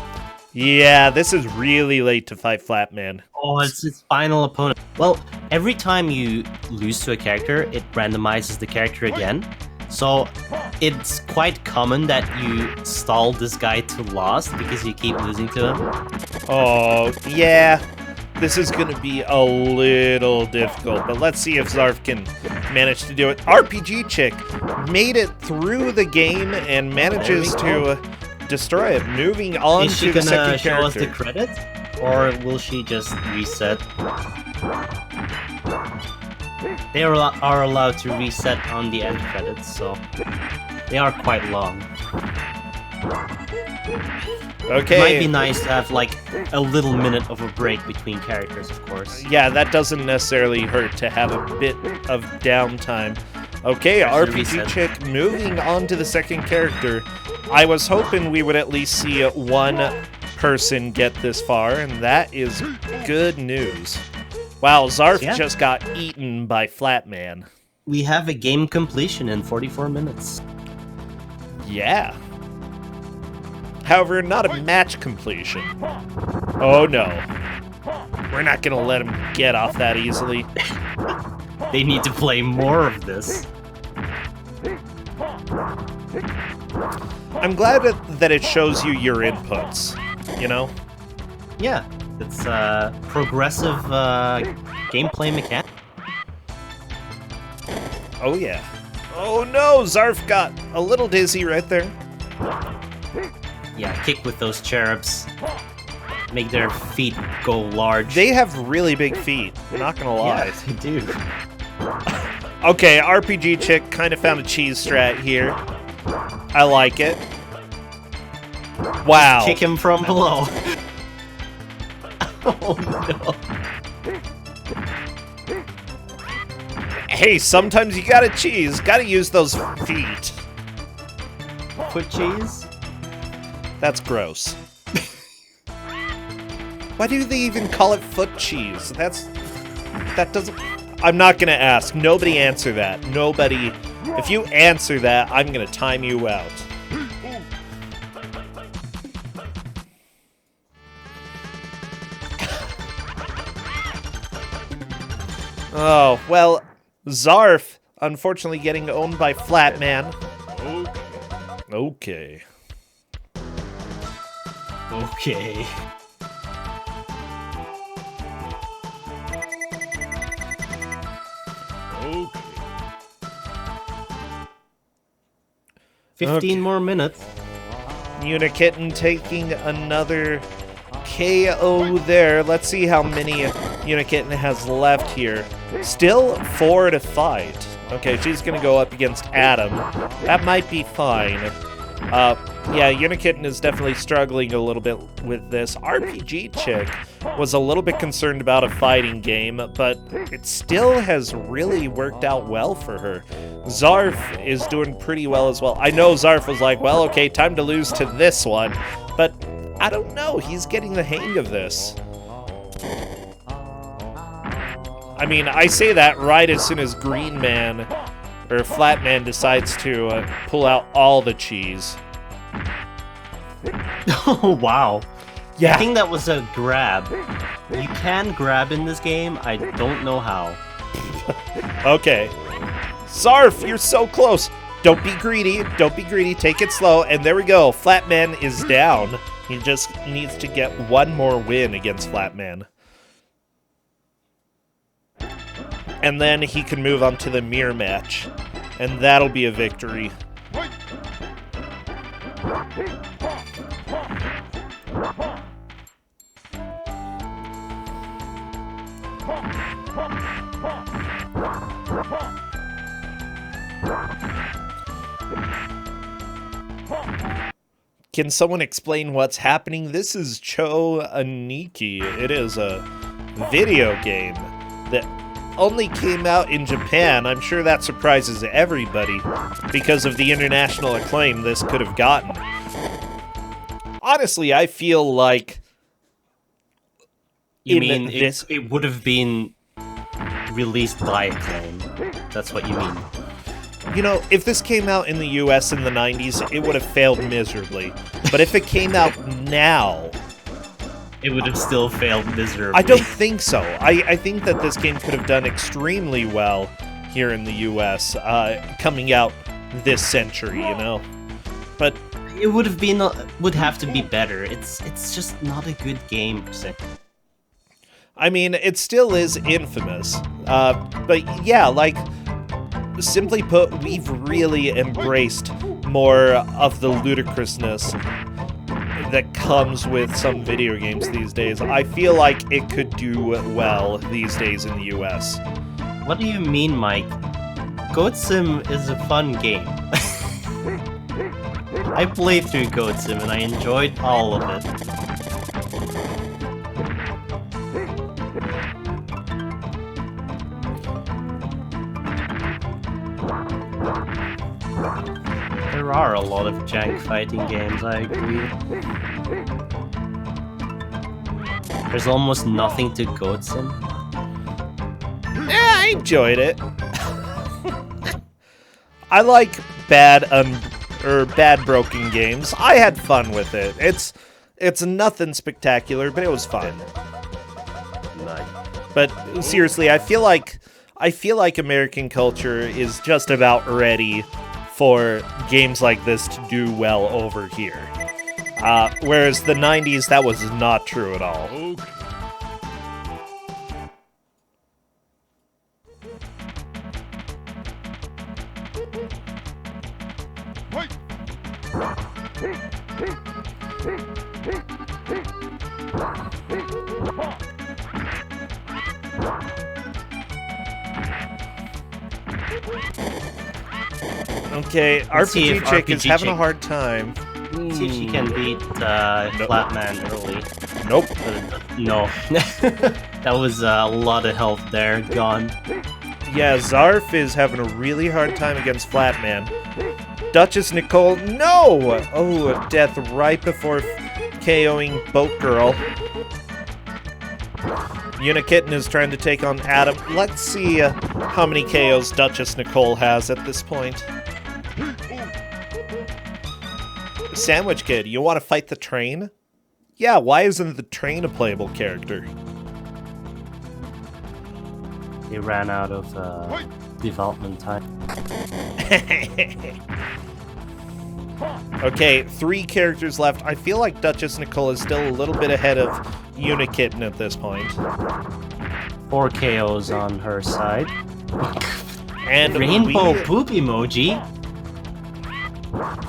Yeah, this is really late to fight Flatman. Oh, it's its final opponent. Well, every time you lose to a character, it randomizes the character again. So it's quite common that you stall this guy to lost because you keep losing to him. Oh, yeah. This is going to be a little difficult, but let's see if Zarf can manage to do it. RPG Chick made it through the game and manages to destroy it. Moving on Is she to the gonna second show us the character. credits? Or will she just reset? They are allowed to reset on the end credits, so they are quite long. Okay. It might be nice to have like a little minute of a break between characters, of course. Yeah, that doesn't necessarily hurt to have a bit of downtime. Okay, There's the RPG reset. Chick moving on to the second character. I was hoping we would at least see one person get this far, and that is good news. Wow, Zarf Yeah. just got eaten by Flatman. We have a game completion in 44 minutes. Yeah. However, not a match completion. Oh no. We're not gonna let him get off that easily. They need to play more of this. I'm glad that it shows you your inputs, you know? Yeah, it's progressive gameplay mechanic. Oh yeah. Oh no, Zarf got a little dizzy right there. Yeah, kick with those cherubs. Make their feet go large. They have really big feet, not gonna lie. Yeah, they do. Okay, RPG Chick kind of found a cheese strat here. I like it. Wow. Kick him from below. Oh no. Hey, sometimes you gotta cheese. Gotta use those feet. Put cheese? That's gross. Why do they even call it foot cheese? That doesn't... I'm not gonna ask. Nobody answer that. Nobody... If you answer that, I'm gonna time you out. Oh, well, Zarf, unfortunately getting owned by Flatman. Okay. Okay. Okay. 15 Okay. more minutes. Unikitten taking another KO there. Let's see how many Unikitten has left here. Still 4 to fight. Okay, she's gonna go up against Adam. That might be fine. Yeah, Unikitten is definitely struggling a little bit with this. RPG Chick was a little bit concerned about a fighting game, but it still has really worked out well for her. Zarf is doing pretty well as well. I know Zarf was like, well, okay, time to lose to this one, but I don't know. He's getting the hang of this. I mean, I say that right as soon as Green Man, or Flatman, decides to pull out all the cheese. Oh, wow. Yeah. I think that was a grab. You can grab in this game, I don't know how. Okay. Zarf, you're so close. Don't be greedy. Don't be greedy. Take it slow. And there we go. Flatman is down. He just needs to get one more win against Flatman. And then he can move on to the mirror match. And that'll be a victory. Can someone explain what's happening? This is Cho Aniki. It is a video game that only came out in Japan. I'm sure that surprises everybody because of the international acclaim this could have gotten. Honestly, I feel like You in mean this- it would have been released by Acclaim? That's what you mean? You know, if this came out in the US in the 90s, it would have failed miserably. But if it came out now, It would have still failed miserably. I don't think so. I think that this game could have done extremely well here in the US, coming out this century, you know? But It would have to be better. It's just not a good game. I mean, it still is infamous. But yeah, like, simply put, we've really embraced more of the ludicrousness that comes with some video games these days. I feel like it could do well these days in the US. What do you mean, Mike? Goat Sim is a fun game. I played through Goat Sim and I enjoyed all of it. are a lot of jank fighting games, I agree. There's almost nothing to goats in. Yeah, I enjoyed it. I like bad broken games. I had fun with it. It's nothing spectacular, but it was fun. Nice. But seriously, I feel like American culture is just about ready for games like this to do well over here. Whereas the 90s, that was not true at all. Okay, RPG Chick is having a hard time. See if she can beat Flatman early. Nope. No. That was a lot of health there, gone. Yeah, Zarf is having a really hard time against Flatman. Duchess Nicole, no! Oh, a death right before KOing Boat Girl. Unikitten is trying to take on Adam. Let's see how many KOs Duchess Nicole has at this point. Sandwich Kid, you want to fight the train? Yeah, why isn't the train a playable character? They ran out of development time. Okay, 3 characters left. I feel like Duchess Nicole is still a little bit ahead of Unikitten at this point. 4 KOs on her side. And Rainbow poop emoji?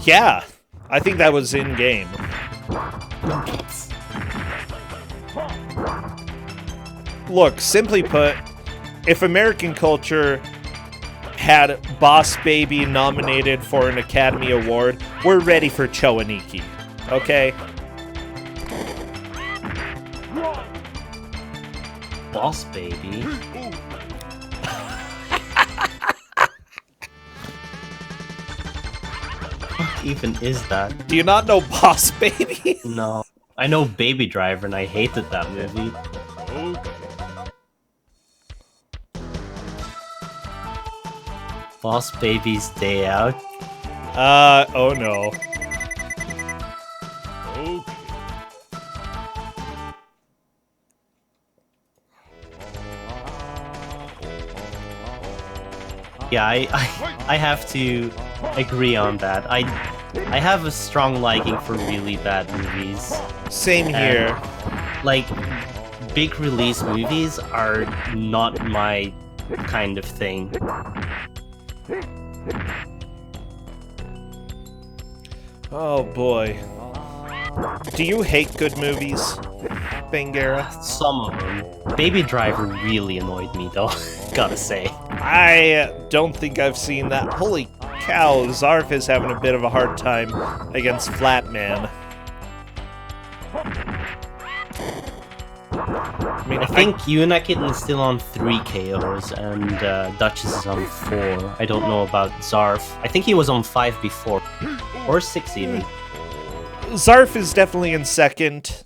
Yeah, I think that was in-game. Look, simply put, if American culture had Boss Baby nominated for an Academy Award, we're ready for Cho Aniki, okay? Boss Baby? What even is that? Do you not know Boss Baby? No. I know Baby Driver and I hated that movie. Boss Baby's Day Out. Oh no. Yeah, I have to agree on that. I have a strong liking for really bad movies. Same here. Like, big release movies are not my kind of thing. Oh boy. Do you hate good movies, Bangera? Some of them. Baby Driver really annoyed me though, gotta say. I don't think I've seen that. Holy cow, Zarf is having a bit of a hard time against Flatman. I think Unikitten is still on 3 KOs and Duchess is on 4. I don't know about Zarf. I think he was on 5 before. Or 6 even. Zarf is definitely in 2nd.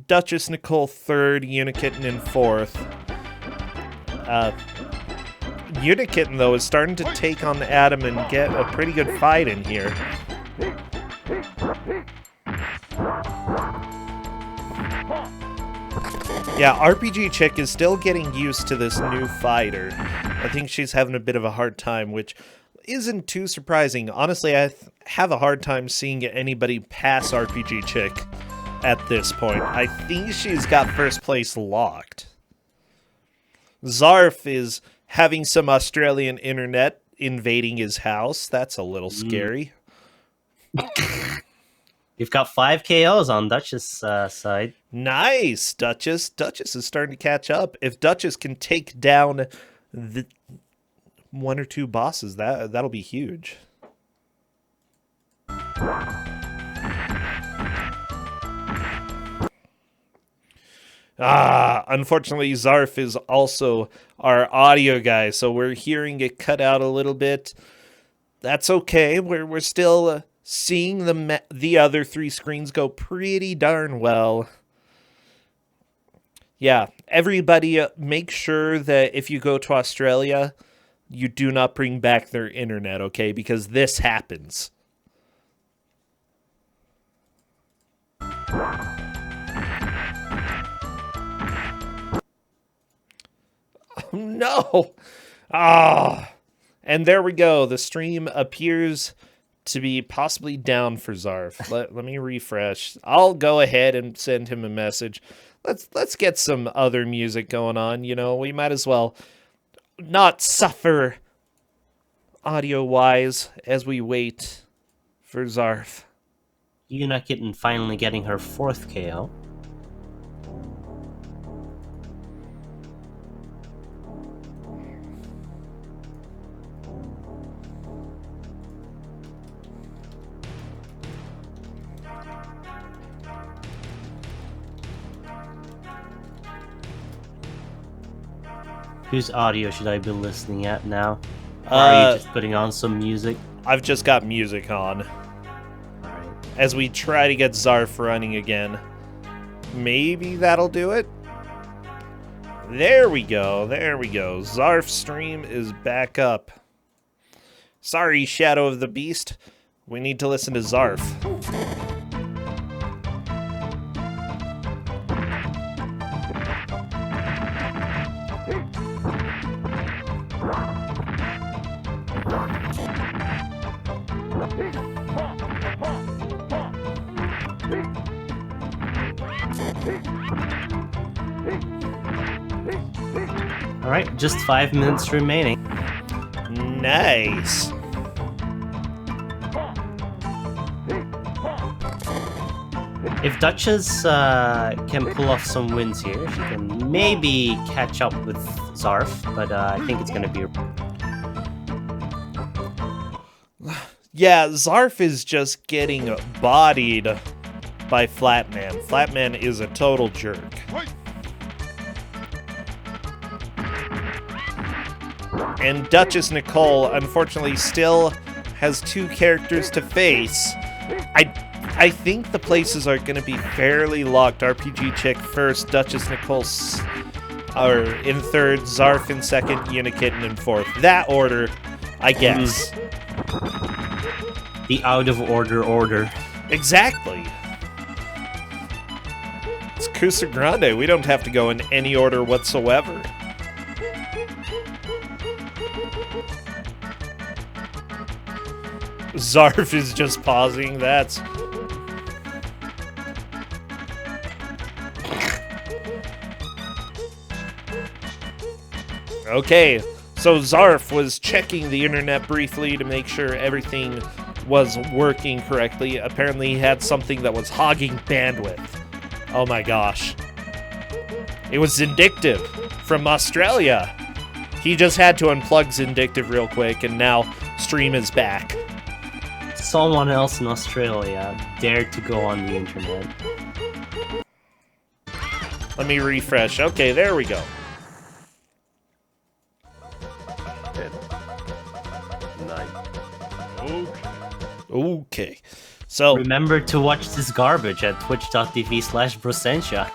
Duchess Nicole 3rd. Unikitten in 4th. Unikitten, though, is starting to take on Adam and get a pretty good fight in here. Yeah, RPG Chick is still getting used to this new fighter. I think she's having a bit of a hard time, which isn't too surprising. Honestly, I have a hard time seeing anybody pass RPG Chick at this point. I think she's got first place locked. Zarf is having some Australian internet invading his house. That's a little scary. You've got 5 KOs on Duchess' side. Nice, Duchess. Duchess is starting to catch up. If Duchess can take down the 1 or 2 bosses, that'll be huge. Unfortunately, Zarf is also our audio guy, so we're hearing it cut out a little bit. That's okay. We're still seeing the other 3 screens go pretty darn well. Yeah, everybody make sure that if you go to Australia, you do not bring back their internet, okay? Because this happens. Oh, no! Ah! And there we go. The stream appears to be possibly down for Zarf. Let me refresh. I'll go ahead and send him a message. Let's get some other music going on, you know. We might as well not suffer audio-wise as we wait for Zarf. Unakitten finally getting her 4th KO. Whose audio should I be listening at now? Or are you just putting on some music? I've just got music on. Alright. As we try to get Zarf running again. Maybe that'll do it? There we go, there we go. Zarf's stream is back up. Sorry, Shadow of the Beast. We need to listen to Zarf. Alright, just 5 minutes remaining. Nice. If Duchess can pull off some wins here, she can maybe catch up with Zarf, but I think it's going to be... Yeah, Zarf is just getting bodied by Flatman. Flatman is a total jerk. And Duchess Nicole, unfortunately, still has 2 characters to face. I think the places are going to be fairly locked. RPG Chick first, Duchess Nicole in 3rd, Zarf in 2nd, Unikitten in 4th. That order, I guess. The out-of-order. Exactly. It's Kusogr4nde. We don't have to go in any order whatsoever. Zarf is just pausing. That's... Okay, so Zarf was checking the internet briefly to make sure everything was working correctly. Apparently he had something that was hogging bandwidth. Oh my gosh. It was Zindictive from Australia. He just had to unplug Zindictive real quick, and now stream is back. Someone else in Australia dared to go on the internet. Let me refresh. Okay, there we go. Okay. So remember to watch this garbage at twitch.tv/Brosentia.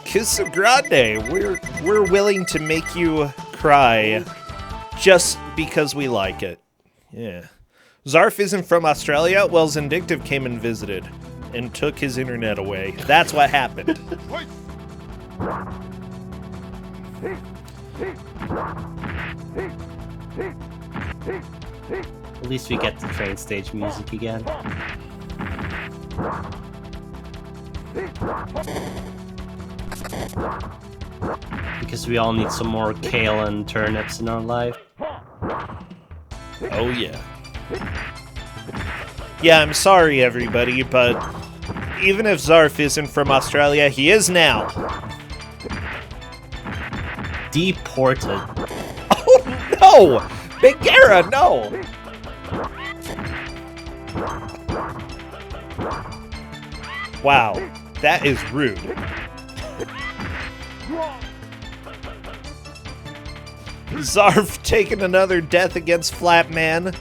Kusogr4nde, we're willing to make you cry just because we like it. Yeah. Zarf isn't from Australia? Well, Zindictive came and visited and took his internet away. That's what happened. At least we get the train stage music again. Because we all need some more kale and turnips in our life. Oh yeah. Yeah, I'm sorry everybody, but even if Zarf isn't from Australia, he is now. Deported. Oh no! Bagheera, no! Wow, that is rude. Zarf taking another death against Flatman.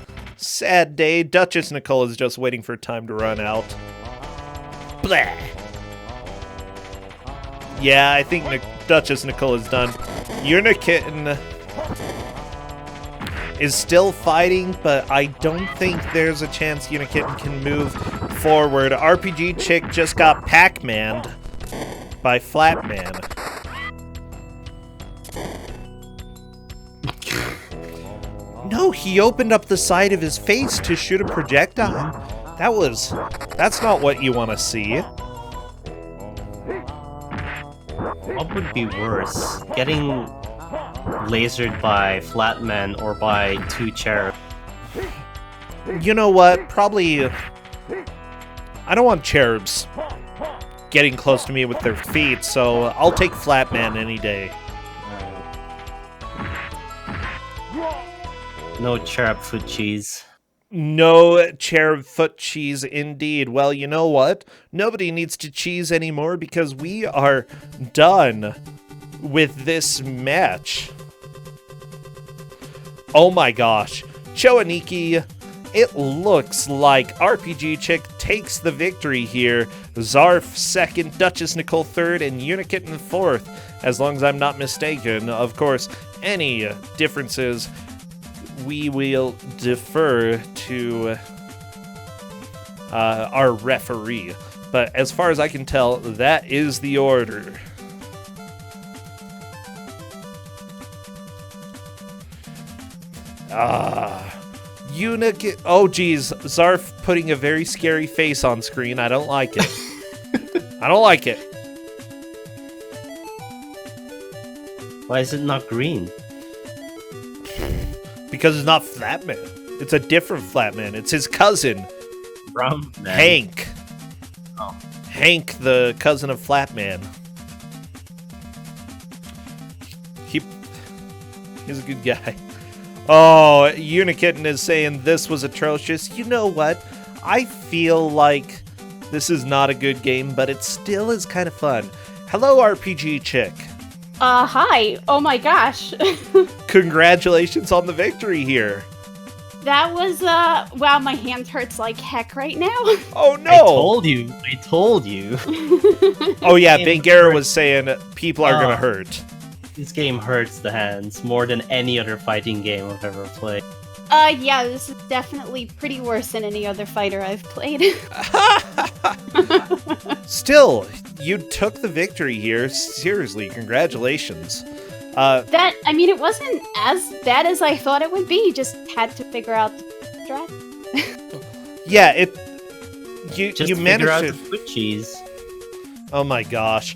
sad day. Duchess Nicole is just waiting for time to run out. Blah. Yeah, I think Duchess Nicole is done. Unikitten is still fighting, but I don't think there's a chance Unikitten can move forward. RPG Chick just got Pac-Man'd by Flatman. No, he opened up the side of his face to shoot a projectile. That's not what you want to see. What would be worse? Getting lasered by Flatman or by two cherubs? You know what? Probably... I don't want cherubs getting close to me with their feet, so I'll take Flatman any day. No cherub foot cheese. No cherub foot cheese, indeed. Well, you know what? Nobody needs to cheese anymore because we are done with this match. Oh my gosh. Cho Aniki, it looks like RPG Chick takes the victory here. Zarf second, Duchess Nicole third, and Unikitten fourth. As long as I'm not mistaken. Of course, any differences we will defer to our referee. But as far as I can tell, that is the order. Unikitten. Oh, geez. Zarf putting a very scary face on screen. I don't like it. I don't like it. Why is it not green? Because it's not Flatman. It's a different Flatman. It's his cousin. Brown man. Hank. Oh. Hank, the cousin of Flatman. He's a good guy. Oh, Unikitten is saying this was atrocious. You know what? I feel like this is not a good game, but it still is kind of fun. Hello, RPG Chick. Hi. Oh my gosh. Congratulations on the victory here. That was, wow, my hand hurts like heck right now. Oh no! I told you. Oh yeah, Bangera was saying people are gonna hurt. This game hurts the hands more than any other fighting game I've ever played. Yeah, this is definitely pretty worse than any other fighter I've played. Still, you took the victory here. Seriously, congratulations. I mean, it wasn't as bad as I thought it would be. Just had to figure out the strat. Yeah, you Just managed figure out to... the foot cheese. Oh my gosh.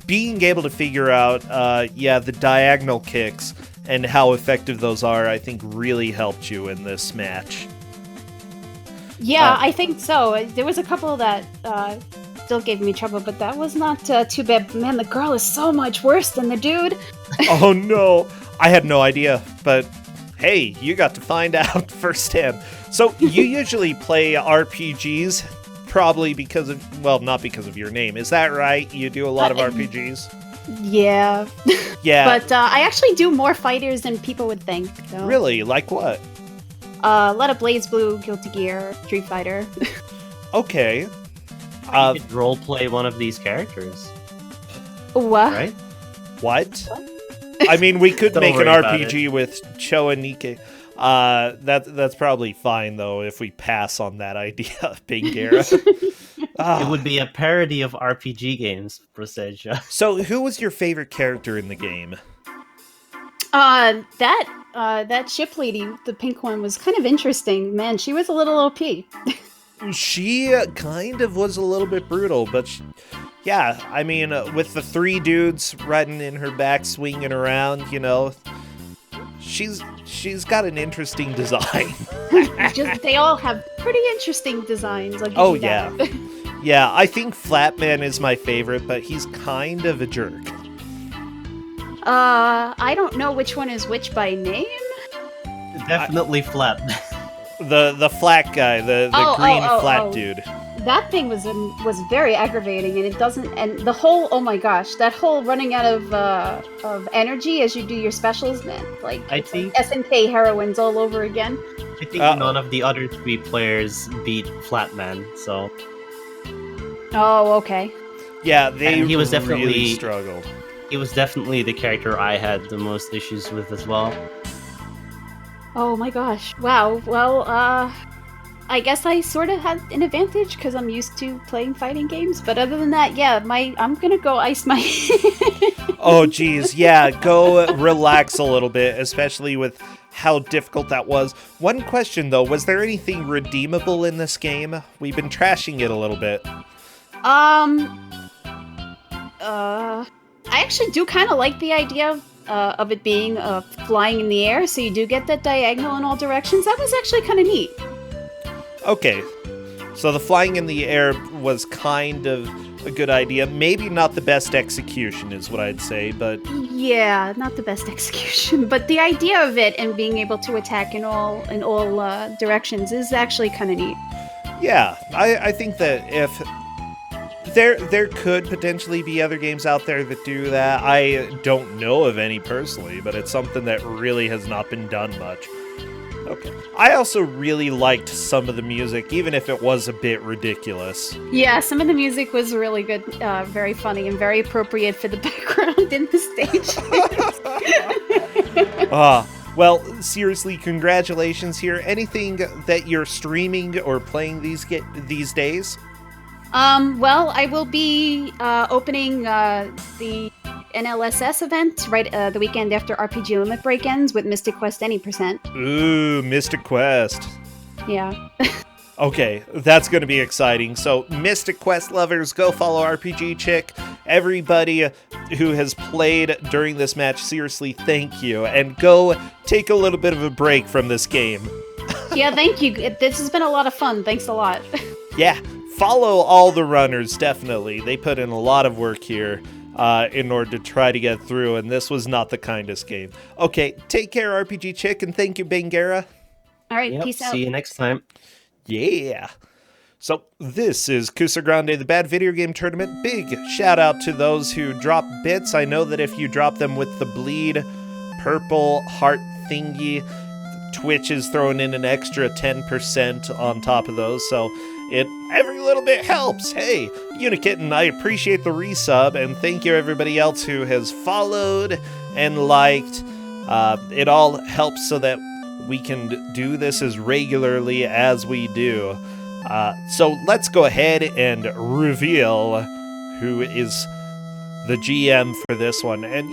Being able to figure out, the diagonal kicks and how effective those are, I think really helped you in this match. Yeah, I think so. There was a couple that still gave me trouble, but that was not too bad. Man, the girl is so much worse than the dude. Oh no, I had no idea, but hey, you got to find out firsthand. So you usually play RPGs, probably because of, well, not because of your name. Is that right? You do a lot of RPGs? Yeah. Yeah. But I actually do more fighters than people would think. So. Really? Like what? A lot of Blaze Blue, Guilty Gear, Street Fighter. Okay. You could roleplay one of these characters, What? right? What? I mean, we could Don't make an worry about RPG with Cho Aniki. That's probably fine, though, if we pass on that idea, Bangera. It would be a parody of RPG games, Proseja. So, who was your favorite character in the game? That ship lady, the pink one, was kind of interesting. Man, she was a little OP. She kind of was a little bit brutal, but yeah, I mean, with the three dudes riding in her back, swinging around, you know, she's got an interesting design. They all have pretty interesting designs. I'll give Oh you that. yeah, yeah. I think Flatman is my favorite, but he's kind of a jerk. I don't know which one is which by name. Definitely flat. The flat guy, the green flat dude. that thing was very aggravating, and it doesn't. And the whole, oh my gosh, that whole running out of energy as you do your specials, man, like it's like SNK heroines all over again. I think none of the other 3 players beat Flatman, so. Oh, okay. Yeah, he was really definitely struggled. He was definitely the character I had the most issues with as well. Oh my gosh! Wow. Well, I guess I sort of had an advantage because I'm used to playing fighting games. But other than that, yeah, I'm gonna go ice my. Oh, geez, yeah, go relax a little bit, especially with how difficult that was. One question, though, was there anything redeemable in this game? We've been trashing it a little bit. I actually do kind of like the idea of it being flying in the air, so you do get that diagonal in all directions. That was actually kind of neat. Okay, so the flying in the air was kind of a good idea. Maybe not the best execution is what I'd say, but... Yeah, not the best execution, but the idea of it and being able to attack in all directions is actually kind of neat. Yeah, I think that if... There could potentially be other games out there that do that. I don't know of any personally, but it's something that really has not been done much. Okay. I also really liked some of the music, even if it was a bit ridiculous. Yeah, some of the music was really good, very funny, and very appropriate for the background in the stage. Well, seriously, congratulations here. Anything that you're streaming or playing these days? Well, I will be opening the NLSS event right the weekend after RPG Limit Break ends with Mystic Quest Any %. Ooh, Mystic Quest. Yeah. Okay, that's going to be exciting. So, Mystic Quest lovers, go follow RPG Chick. Everybody who has played during this match, seriously, thank you. And go take a little bit of a break from this game. Yeah, thank you. This has been a lot of fun. Thanks a lot. Yeah, follow all the runners, definitely. They put in a lot of work here in order to try to get through, and this was not the kindest game. Okay, take care, RPG Chick, and thank you, Bangara. All right, peace out. See you next time. Yeah. So this is Kusogr4nde, the Bad Video Game Tournament. Big shout out to those who drop bits. I know that if you drop them with the bleed purple heart thingy, Twitch is throwing in an extra 10% on top of those, so every little bit helps. Hey, Unikitten, I appreciate the resub, and thank you everybody else who has followed and liked. It all helps so that we can do this as regularly as we do. So let's go ahead and reveal who is the GM for this one. And